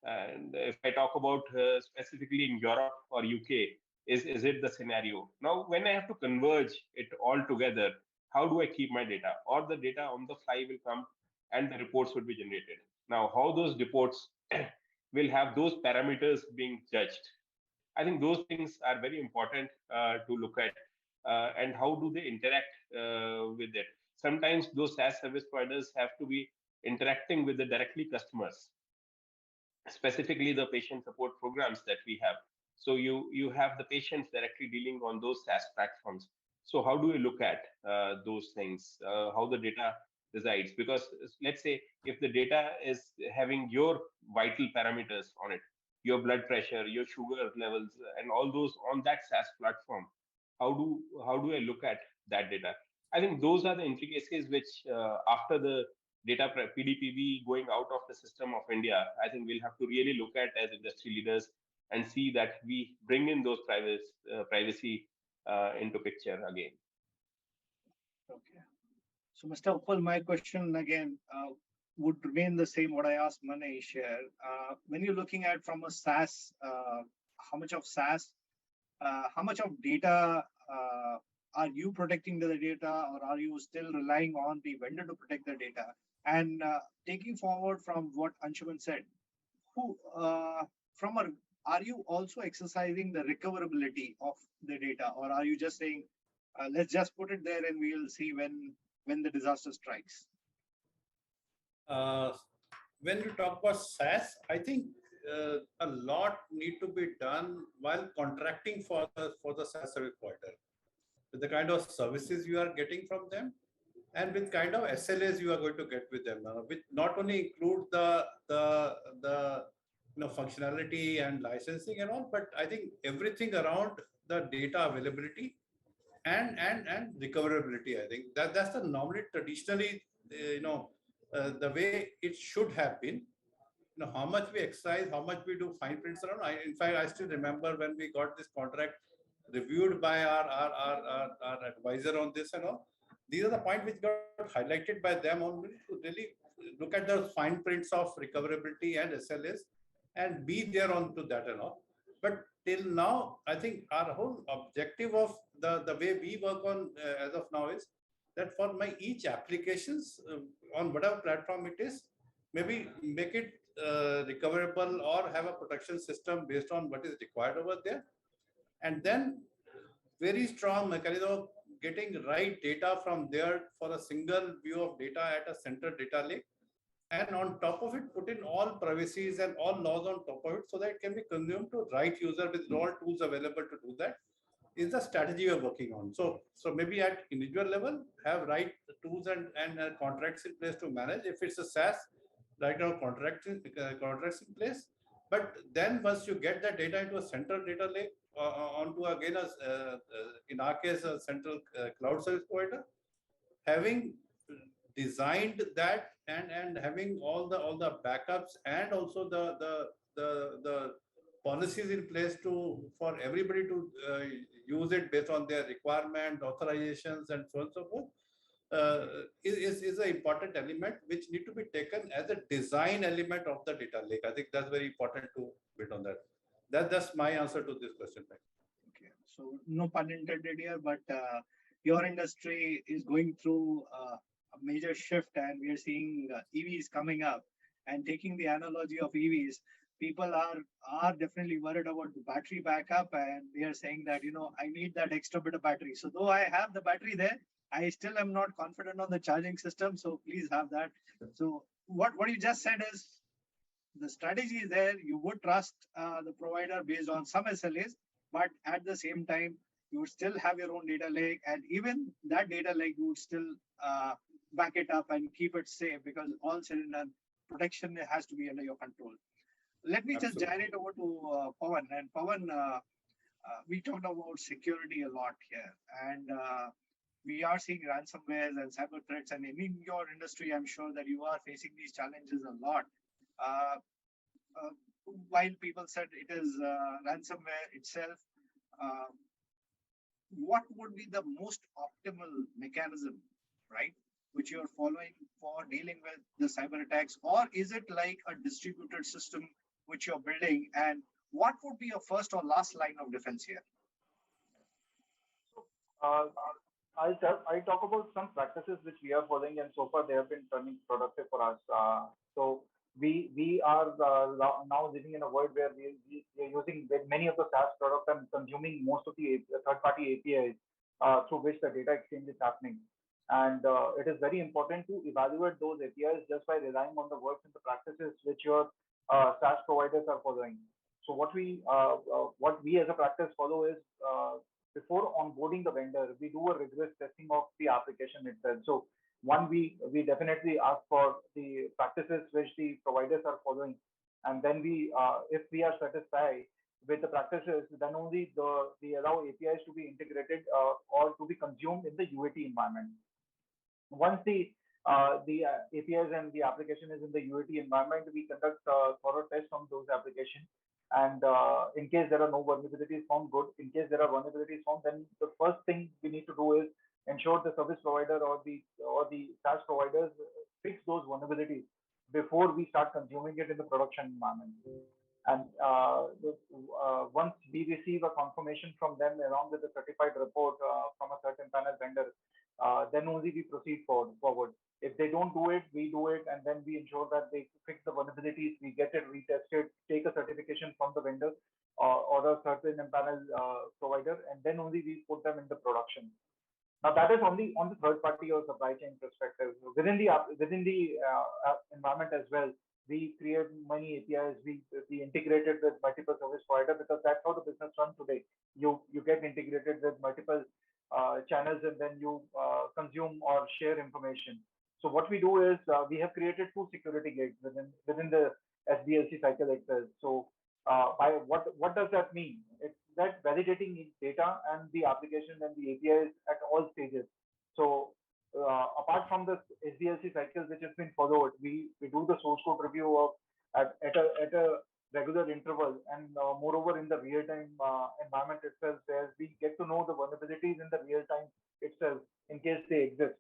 And if I talk about specifically in Europe or UK, is it the scenario? Now, when I have to converge it all together, how do I keep my data? Or the data on the fly will come and the reports will be generated. Now, how those reports will have those parameters being judged. I think those things are very important to look at. And how do they interact with it? Sometimes those SaaS service providers have to be interacting with the directly customers, specifically the patient support programs that we have. So you have the patients directly dealing on those SaaS platforms. So how do you look at those things? How the data resides? Because let's say if the data is having your vital parameters on it, your blood pressure, your sugar levels, and all those on that SaaS platform, how do I look at that data? I think those are the intricacies which, after the PDPB going out of the system of India, I think we'll have to really look at as industry leaders and see that we bring in those privacy into picture again. Okay. So, Mr. Uppal, my question again would remain the same. What I asked Manish here. When you're looking at from a SaaS, how much of SaaS, how much of data are you protecting the data, or are you still relying on the vendor to protect the data? And taking forward from what Anshuman said, are you also exercising the recoverability of the data, or are you just saying, let's just put it there and we'll see when the disaster strikes? When you talk about SaaS, I think a lot need to be done while contracting for the SaaS service provider, with the kind of services you are getting from them, and with kind of SLAs you are going to get with them, which not only include the functionality and licensing and all, but I think everything around the data availability and recoverability. I think that's the normally traditionally the way it should have been. How much we exercise, how much we do fine prints around. In fact, I still remember when we got this contract reviewed by our advisor on this and all. These are the points which got highlighted by them only to really look at the fine prints of recoverability and SLAs and be there on to that and all. But till now, I think our whole objective of the way we work on as of now is that for my each applications on whatever platform it is, maybe make it recoverable or have a protection system based on what is required over there. And then very strong mechanism of getting right data from there for a single view of data at a central data lake. And on top of it, put in all privacies and all laws on top of it so that it can be consumed to right user with all tools available to do that is the strategy we're working on. So maybe at individual level, have right tools and contracts in place to manage. If it's a SaaS, right now contracts in place. But then once you get that data into a central data lake, onto again, in our case, a central cloud service provider, having designed that and having all the backups and also the policies in place for everybody to use it based on their requirement, authorizations, and so on and so forth, is an important element which need to be taken as a design element of the data lake. I think that's very important to build on that. That's my answer to this question. Okay, so no pun intended here, but your industry is going through a major shift, and we are seeing EVs coming up. And taking the analogy of EVs, people are definitely worried about the battery backup, and they are saying that I need that extra bit of battery. So though I have the battery there, I still am not confident on the charging system. So please have that. So what you just said is, the strategy is there. You would trust the provider based on some SLAs, but at the same time, you would still have your own data lake, and even that data lake, you would still back it up and keep it safe, because all said and done, protection has to be under your control. Let me just gyre it over to Pawan. And Pawan, we talked about security a lot here, and we are seeing ransomwares and cyber threats. And in your industry, I'm sure that you are facing these challenges a lot. While people said it is ransomware itself, what would be the most optimal mechanism, right, which you are following for dealing with the cyber attacks? Or is it like a distributed system which you're building? And what would be your first or last line of defense here? I talk about some practices which we are following, and so far they have been turning productive for us. So we are now living in a world where we are using many of the SaaS products and consuming most of the third-party APIs through which the data exchange is happening. And it is very important to evaluate those APIs just by relying on the works and the practices which your SaaS providers are following. So what we as a practice follow is before onboarding the vendor, we do a rigorous testing of the application itself. So one, we definitely ask for the practices which the providers are following, and then if we are satisfied with the practices, then only we allow APIs to be integrated or to be consumed in the UAT environment. Once the APIs and the application is in the UAT environment, we conduct thorough tests on those applications. And in case there are no vulnerabilities found, good. In case there are vulnerabilities found, then the first thing we need to do is ensure the service provider or the SaaS providers fix those vulnerabilities before we start consuming it in the production environment. And once we receive a confirmation from them along with a certified report from a certain panel vendor, then only we proceed forward. If they don't do it, we do it, and then we ensure that they fix the vulnerabilities, we get it retested, take a certification from the vendor or a certain panel provider, and then only we put them in the production. Now that is only on the third party or supply chain perspective. Within the environment as well, we create many APIs. We integrated with multiple service providers because that's how the business runs today. You get integrated with multiple channels, and then you consume or share information. So what we do is we have created 2 security gates within the SDLC cycle itself. So by what does that mean? It's that validating data and the application and the APIs at all stages. So apart from the SDLC cycle which has been followed, we do the source code review of at a regular interval, and moreover in the real-time environment itself, where we get to know the vulnerabilities in the real time itself in case they exist,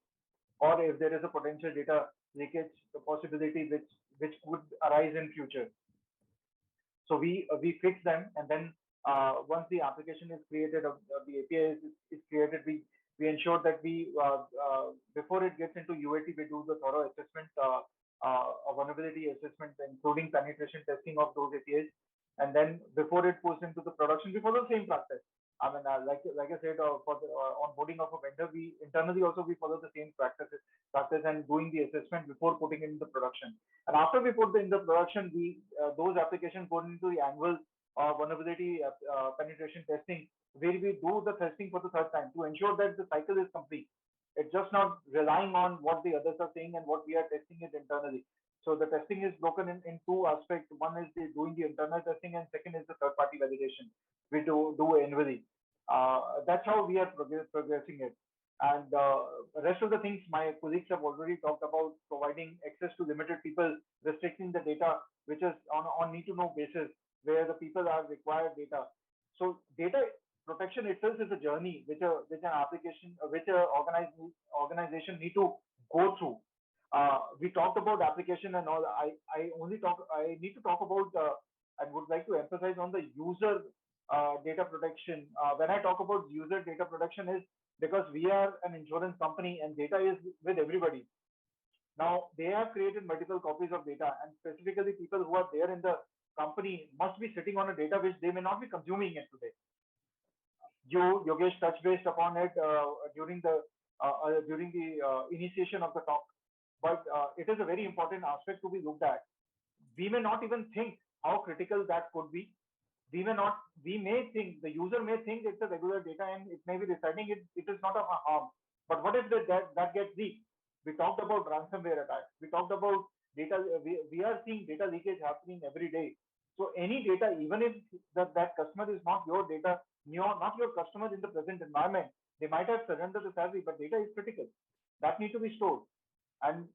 or if there is a potential data leakage, the possibility which could arise in future. So we fix them, and then once the application is created, or the API is created, we ensure that before it gets into UAT, we do the thorough assessment, vulnerability assessment, including penetration testing of those APIs, and then before it goes into the production, we follow the same practice. I mean, like I said, for the onboarding of a vendor, we internally also we follow the same practice and doing the assessment before putting it in the production. And after we put in the production, those applications go into the annual vulnerability penetration testing, where we do the testing for the third time to ensure that the cycle is complete. It's just not relying on what the others are saying and what we are testing it internally. So the testing is broken in 2 aspects. One is doing the internal testing, and second is the third-party validation. We do annually. That's how we are progressing it. And the rest of the things my colleagues have already talked about: providing access to limited people, restricting the data which is on need-to-know basis, where the people are required data. So data protection itself is a journey which an application, which an organization need to go through. We talked about application and all. I need to talk about. I would like to emphasize on the user data protection. When I talk about user data protection, is because we are an insurance company and data is with everybody. Now they have created multiple copies of data, and specifically people who are there in the company must be sitting on a data which they may not be consuming it today. Yogesh touched base upon it during the initiation of the talk, but it is a very important aspect to be looked at. We may not even think how critical that could be. We may think, the user may think it's a regular data and it may be residing, it is not of harm. But what if that gets leaked? We talked about ransomware attacks. We talked about data. We are seeing data leakage happening every day. So any data, even if that customer is not your data, not your customer in the present environment, they might have surrendered the salary, but data is critical. That needs to be stored. And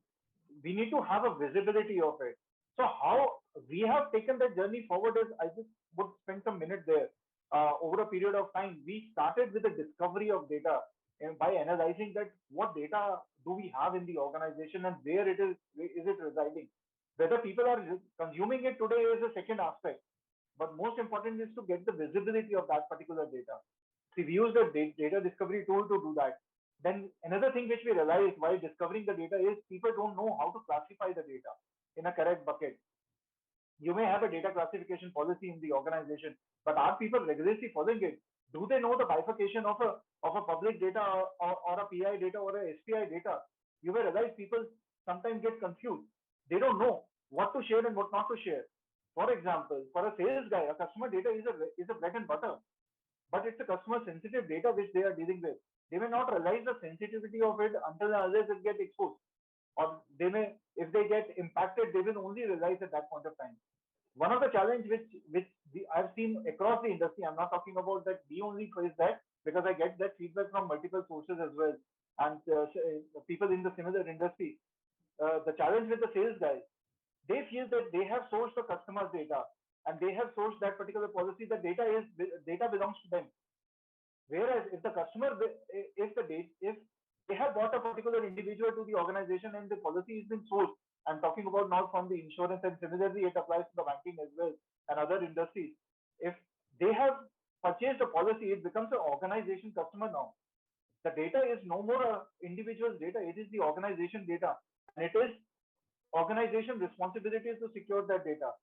we need to have a visibility of it. So how we have taken that journey forward is, I just would spend some minutes there. Over a period of time, we started with the discovery of data, and by analyzing that what data do we have in the organization and where is it residing. Whether people are consuming it today is a second aspect, but most important is to get the visibility of that particular data. See, we use the data discovery tool to do that. Then another thing which we realized while discovering the data is people don't know how to classify the data in a correct bucket. You may have a data classification policy in the organization, but are people rigorously following it? Do they know the bifurcation of a public data or a PI data or a SPI data? You may realize people sometimes get confused. They don't know what to share and what not to share. For example, for a sales guy, a customer data is a bread and butter, but it's a customer sensitive data which they are dealing with. They may not realize the sensitivity of it until and unless it gets exposed, or they may, if they get impacted, they will only realize at that point of time. One of the challenge I've seen across the industry, I'm not talking about that we only face that, because I get that feedback from multiple sources as well, and people in the similar industry. The challenge with the sales guys, they feel that they have sourced the customer's data and they have sourced that particular policy. The data belongs to them. Whereas if the customer, if they have bought a particular individual to the organization and the policy has been sourced, I'm talking about now from the insurance, and similarly it applies to the banking as well and other industries. If they have purchased a policy, it becomes an organization customer now. The data is no more a individual's data; it is the organization data, and it is organization responsibility to secure that data.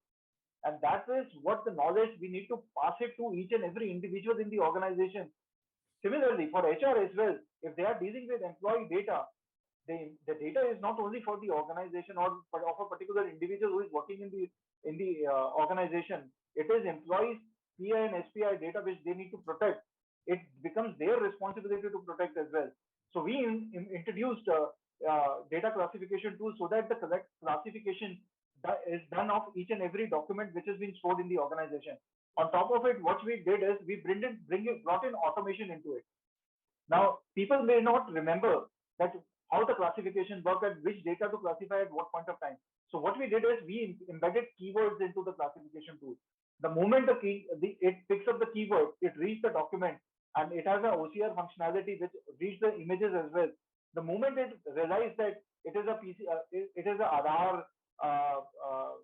And that is what the knowledge we need to pass it to each and every individual in the organization. Similarly, for HR as well, if they are dealing with employee data, the data is not only for the organization or of a particular individual who is working in the organization. It is employees PI and SPI data which they need to protect. It becomes their responsibility to protect as well. So we introduced data classification tool so that the correct classification is done of each and every document which has been stored in the organization. On top of it, what we did is we brought in automation into it. Now, people may not remember that how the classification work and which data to classify at what point of time. So what we did is we embedded keywords into the classification tool. The moment it picks up the keyword, it reads the document, and it has an OCR functionality which reads the images as well. The moment it realized that it is it is a Aadhaar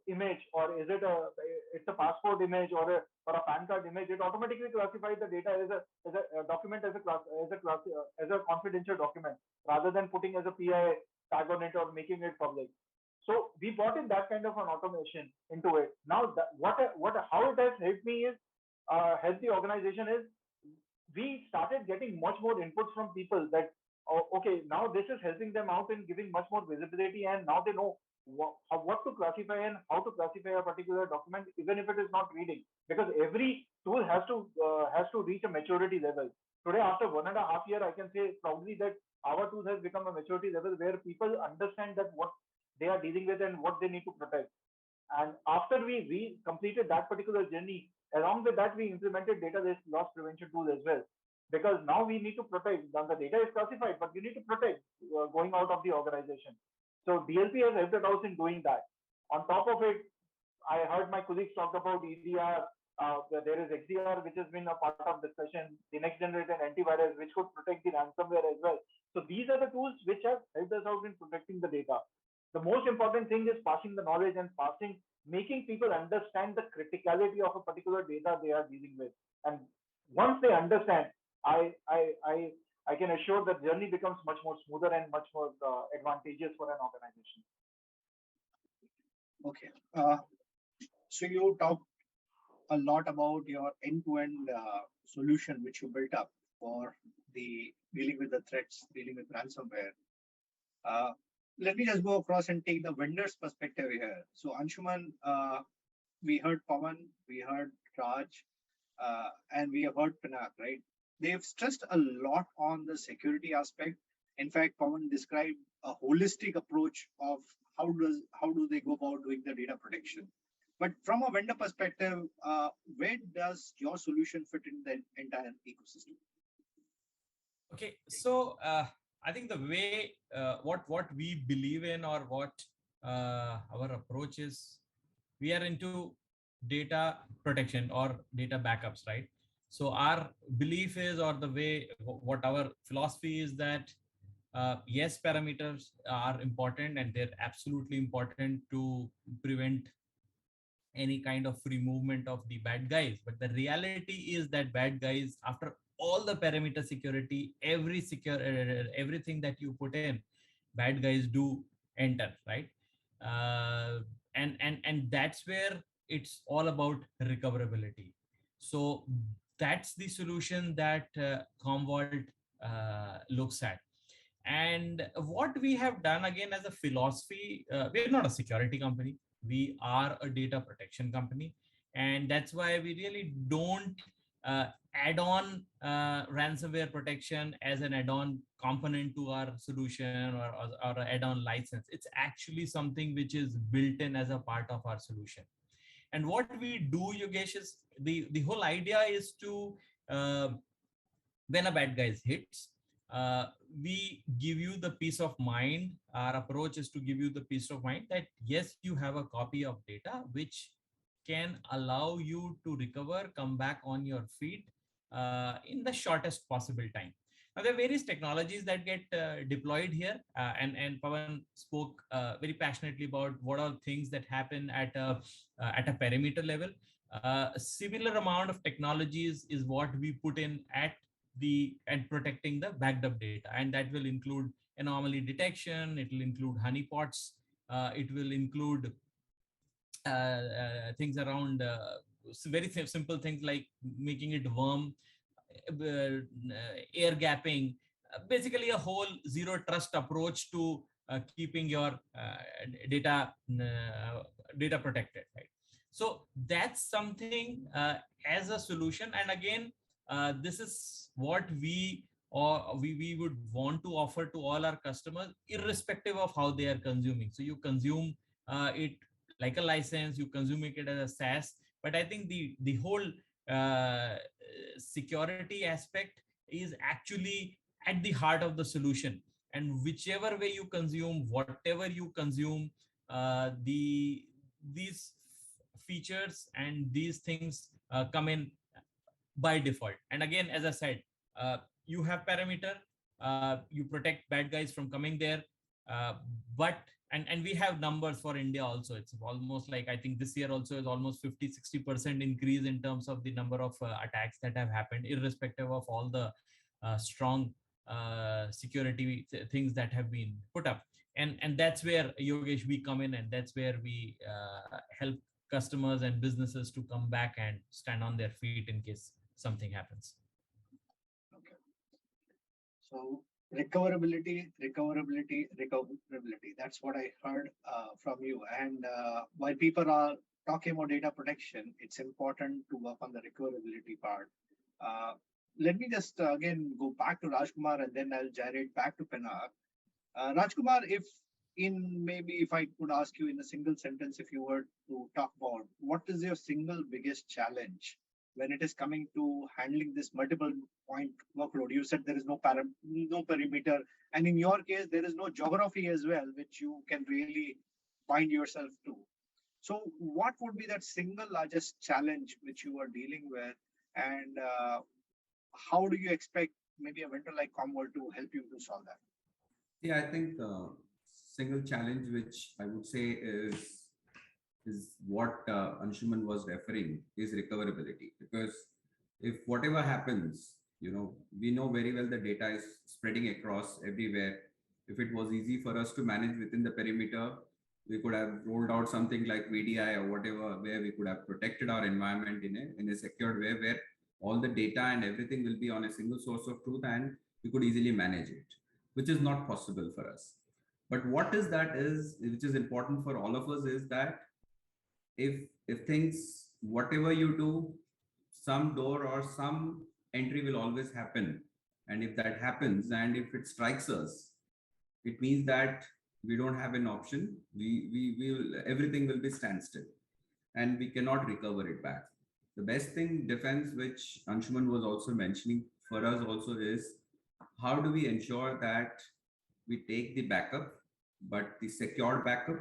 image, or is it's a passport image, or a PAN card image, it automatically classifies the data as a document, as a confidential document, rather than putting as a PI tag on it or making it public. So we brought in that kind of an automation into it. Now, how it has helped me is helped the organization is we started getting much more input from people that, oh, okay, now this is helping them out in giving much more visibility, and now they know what to classify and how to classify a particular document, even if it is not reading, because every tool has to reach a maturity level. Today, after 1.5 years, I can say proudly that our tool has become a maturity level where people understand that what they are dealing with and what they need to protect. And after we completed that particular journey, along with that, we implemented data loss prevention tool as well, because now we need to protect. Now the data is classified, but we need to protect going out of the organization. So DLP has helped us in doing that. On top of it, I heard my colleagues talk about EDR. There is XDR, which has been a part of discussion. The next generation antivirus, which could protect the ransomware as well. So these are the tools which have helped us out in protecting the data. The most important thing is passing the knowledge and making people understand the criticality of a particular data they are dealing with. And once they understand, I can assure that journey becomes much more smoother and much more advantageous for an organization. Okay. So you talked a lot about your end-to-end solution which you built up for the dealing with the threats, dealing with ransomware. Let me just go across and take the vendor's perspective here. So Anshuman, we heard Pawan, we heard Raj, and we have heard Pinak, right? They've stressed a lot on the security aspect. In fact, Pawan described a holistic approach of how do they go about doing the data protection. But from a vendor perspective, where does your solution fit in the entire ecosystem? Okay, so I think the way what we believe in, or what our approach is, we are into data protection or data backups, right? So our belief is, or the way, what our philosophy is that yes, parameters are important and they're absolutely important to prevent any kind of free movement of the bad guys. But the reality is that bad guys, after all the parameter security, everything that you put in, bad guys do enter, right? And that's where it's all about recoverability. So that's the solution that Commvault looks at. And what we have done, again, as a philosophy, we're not a security company. We are a data protection company, and that's why we really don't add on ransomware protection as an add-on component to our solution, or an add-on license. It's actually something which is built in as a part of our solution. And what we do, Yogesh, is the whole idea is to when a bad guy hits, we give you the peace of mind. Our approach is to give you the peace of mind that yes, you have a copy of data which can allow you to recover, come back on your feet in the shortest possible time. Now, there are various technologies that get deployed here, and Pawan spoke very passionately about what are things that happen at a perimeter level. A similar amount of technologies is what we put in at the and protecting the backed up data, and that will include anomaly detection. It will include honeypots. It will include things around very simple things like making it worm, air gapping, basically a whole zero trust approach to keeping your data protected, right? So that's something as a solution. And again, this is what we would want to offer to all our customers, irrespective of how they are consuming. So you consume it like a license, you consume it as a SaaS. But I think the whole uh, security aspect is actually at the heart of the solution. And whichever way you consume, whatever you consume, these features and these things come in by default. And again, as I said, you have parameter, you protect bad guys from coming there, but and we have numbers for India also. It's almost like, I think this year also is almost 50-60% increase in terms of the number of attacks that have happened, irrespective of all the strong security things that have been put up. And that's where, Yogesh, we come in, and that's where we help customers and businesses to come back and stand on their feet in case something happens. Okay. So recoverability. That's what I heard from you. And while people are talking about data protection, it's important to work on the recoverability part. Let me just again go back to Rajkumar, and then I'll gyrate back to Pinak. Rajkumar, if I could ask you in a single sentence, if you were to talk about what is your single biggest challenge when it is coming to handling this multiple point workload? You said there is no perimeter, and in your case, there is no geography as well, which you can really bind yourself to. So, what would be that single largest challenge which you are dealing with, and how do you expect maybe a vendor like Commvault to help you to solve that? Yeah, I think single challenge which I would say is what Anshuman was referring is recoverability. Because if whatever happens, we know very well the data is spreading across everywhere. If it was easy for us to manage within the perimeter, we could have rolled out something like VDI or whatever, where we could have protected our environment in a secured way, where all the data and everything will be on a single source of truth, and we could easily manage it, which is not possible for us. But what is that is, which is important for all of us, is that if things, whatever you do, some door or some entry will always happen. And if that happens, and if it strikes us, it means that we don't have an option. We will, everything will be standstill, and we cannot recover it back. The best thing, defense, which Anshuman was also mentioning for us also, is how do we ensure that we take the backup, but the secured backup,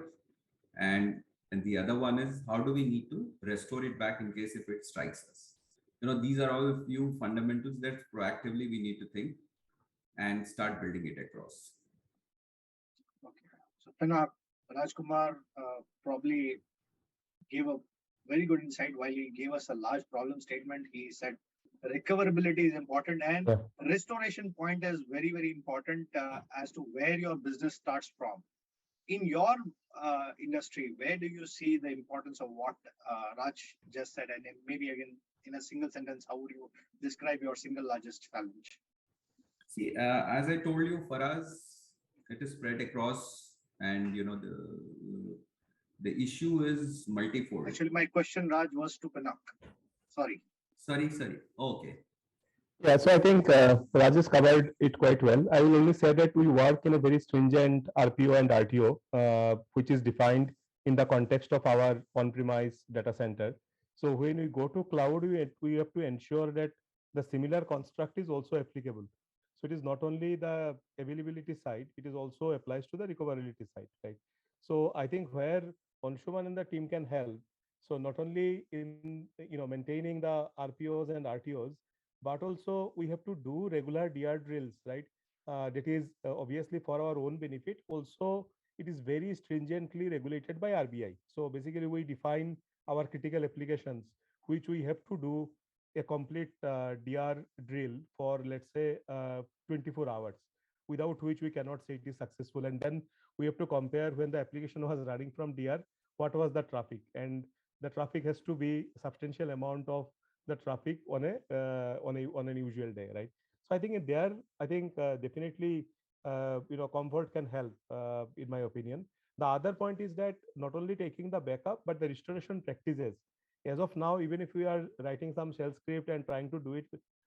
and the other one is how do we need to restore it back in case if it strikes us. These are all a few fundamentals that proactively we need to think and start building it across. Okay. So Pinak, Rajkumar probably gave a very good insight while he gave us a large problem statement. He said recoverability is important, and restoration point is very, very important as to where your business starts from. In your industry, where do you see the importance of what Raj just said? And then maybe again, in a single sentence, how would you describe your single largest challenge? See, as I told you, for us, it is spread across, and The issue is multifold. Actually, my question, Raj, was to Pinak. Sorry. Sorry. Okay. Yeah, so I think Rajesh covered it quite well. I will only say that we work in a very stringent RPO and RTO, which is defined in the context of our on-premise data center. So when we go to cloud, we have to ensure that the similar construct is also applicable. So it is not only the availability side, it is also applies to the recoverability side, right? So I think where Anshuman and the team can help. So not only in maintaining the RPOs and RTOs, but also we have to do regular DR drills, right? That is obviously for our own benefit. Also, it is very stringently regulated by RBI. So basically, we define our critical applications, which we have to do a complete DR drill for, let's say, 24 hours, without which we cannot say it is successful. And then we have to compare when the application was running from DR, what was the traffic, and the traffic has to be substantial amount of the traffic on a usual day, right? So I think there, I think definitely Commvault can help, in my opinion. The other point is that not only taking the backup, but the restoration practices. As of now, even if we are writing some shell script and trying to do it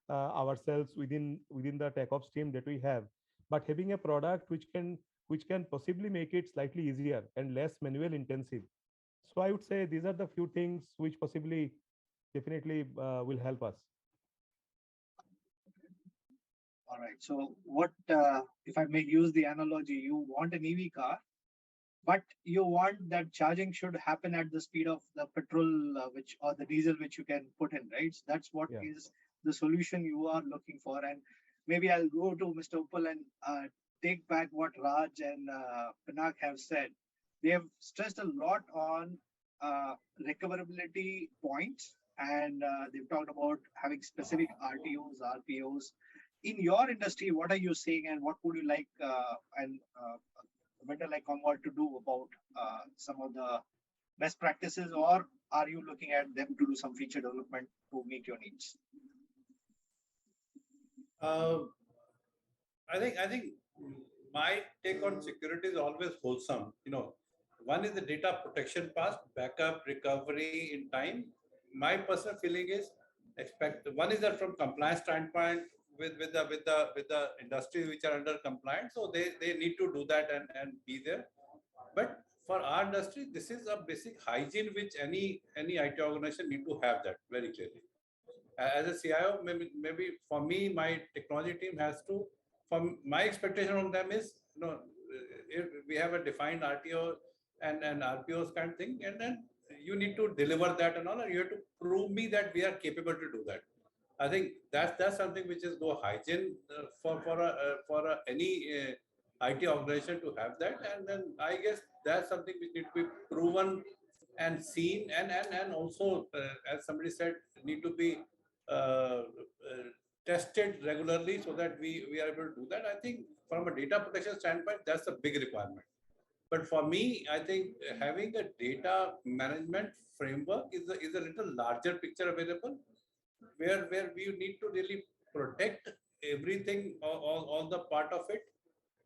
ourselves within the TechOps team that we have, but having a product which can possibly make it slightly easier and less manual intensive. So I would say these are the few things which possibly definitely will help us. All right. So what, if I may use the analogy, you want an EV car, but you want that charging should happen at the speed of the petrol, or the diesel which you can put in, right? So that's what is the solution you are looking for. And maybe I'll go to Mr. Uppal and take back what Raj and Pinak have said. They have stressed a lot on recoverability points, and they've talked about having specific RTOs, RPOs. In your industry, what are you seeing, and what would you like a vendor like Commvault to do about some of the best practices, or are you looking at them to do some feature development to meet your needs? I think my take on security is always wholesome. One is the data protection part, backup, recovery in time. My personal feeling is one is that from compliance standpoint with the industries which are under compliance, so they need to do that and be there. But for our industry, this is a basic hygiene which any IT organization need to have that very clearly. As a CIO, maybe for me, my technology team has to. From my expectation from them is, if we have a defined RTO and RPOs kind of thing, and then you need to deliver that and all, and you have to prove me that we are capable to do that. I think that's something which is go hygiene for any IT organization to have that, and then I guess that's something which need to be proven and seen, and also as somebody said, need to be tested regularly so that we are able to do that. I think from a data protection standpoint, that's a big requirement. But for me, I think having a data management framework is a little larger picture available, where we need to really protect everything, all the part of it.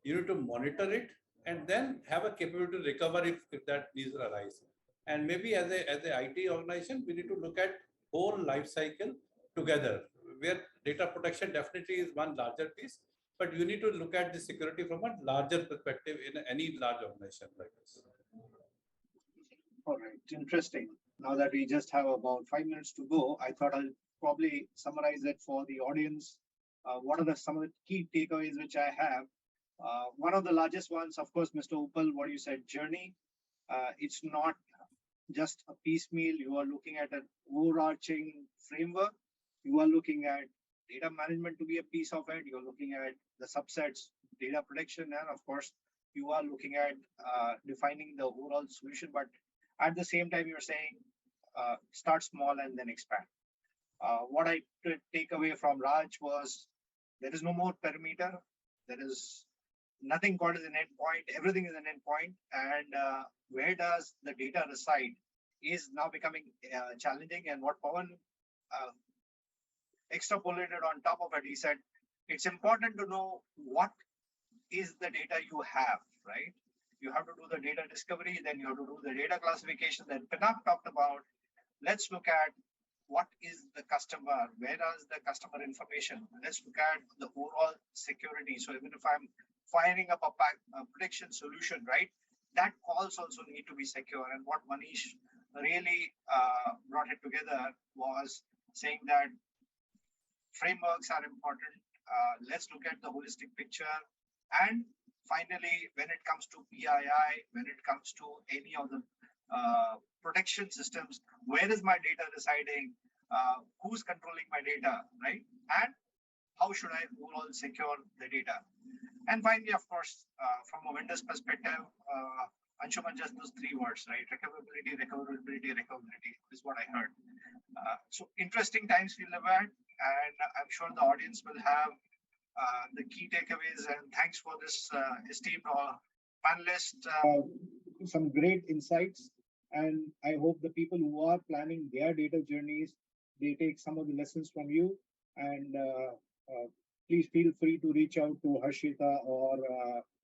You need to monitor it and then have a capability to recover if that needs arise. And maybe as a IT organization, we need to look at whole life cycle together, where data protection definitely is one larger piece, but you need to look at the security from a larger perspective in any large organization like this. All right, interesting. Now that we just have about 5 minutes to go, I thought I'll probably summarize it for the audience. What are some of the key takeaways which I have? One of the largest ones, of course, Mr. Uppal, what you said, journey. It's not just a piecemeal. You are looking at an overarching framework. You are looking at data management to be a piece of it. You're looking at the subsets, data protection, and of course, you are looking at defining the overall solution. But at the same time, you're saying start small and then expand. What I take away from Raj was there is no more perimeter. There is nothing called as an endpoint. Everything is an endpoint. And where does the data reside is now becoming challenging. And what Pawan extrapolated on top of it, he said, it's important to know what is the data you have, right? you have to do the data discovery, then you have to do the data classification. Then Pinak talked about, let's look at what is the customer, where is the customer information. Let's look at the overall security. So even if I'm firing up a prediction solution, right, that calls also need to be secure. And what Manish really brought it together was saying that frameworks are important. Let's look at the holistic picture. And finally, when it comes to PII, when it comes to any of the protection systems, where is my data residing? Who's controlling my data, right? And how should I overall secure the data? And finally, of course, from a vendor's perspective, Anshuman just those three words, right? Recoverability, recoverability, recoverability is what I heard. So interesting times we live at, and I'm sure the audience will have the key takeaways. And thanks for this esteemed panelist, some great insights. And I hope the people who are planning their data journeys, they take some of the lessons from you. And please feel free to reach out to Harshita or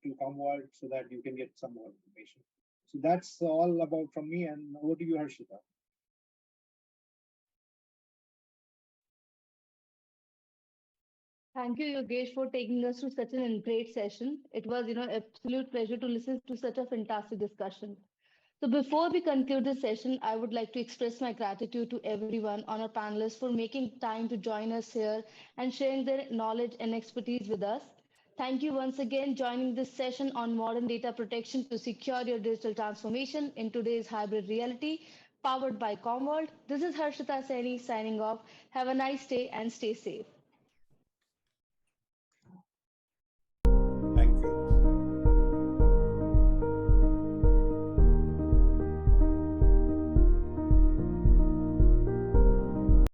to Commvault so that you can get some more information. So that's all about from me, and over to you, Harshita. Thank you, Yogesh, for taking us through such a great session. It was, absolute pleasure to listen to such a fantastic discussion. So before we conclude this session, I would like to express my gratitude to everyone on our panelists for making time to join us here and sharing their knowledge and expertise with us. Thank you once again joining this session on modern data protection to secure your digital transformation in today's hybrid reality, powered by Commvault. This is Harshita Saini signing off. Have a nice day and stay safe.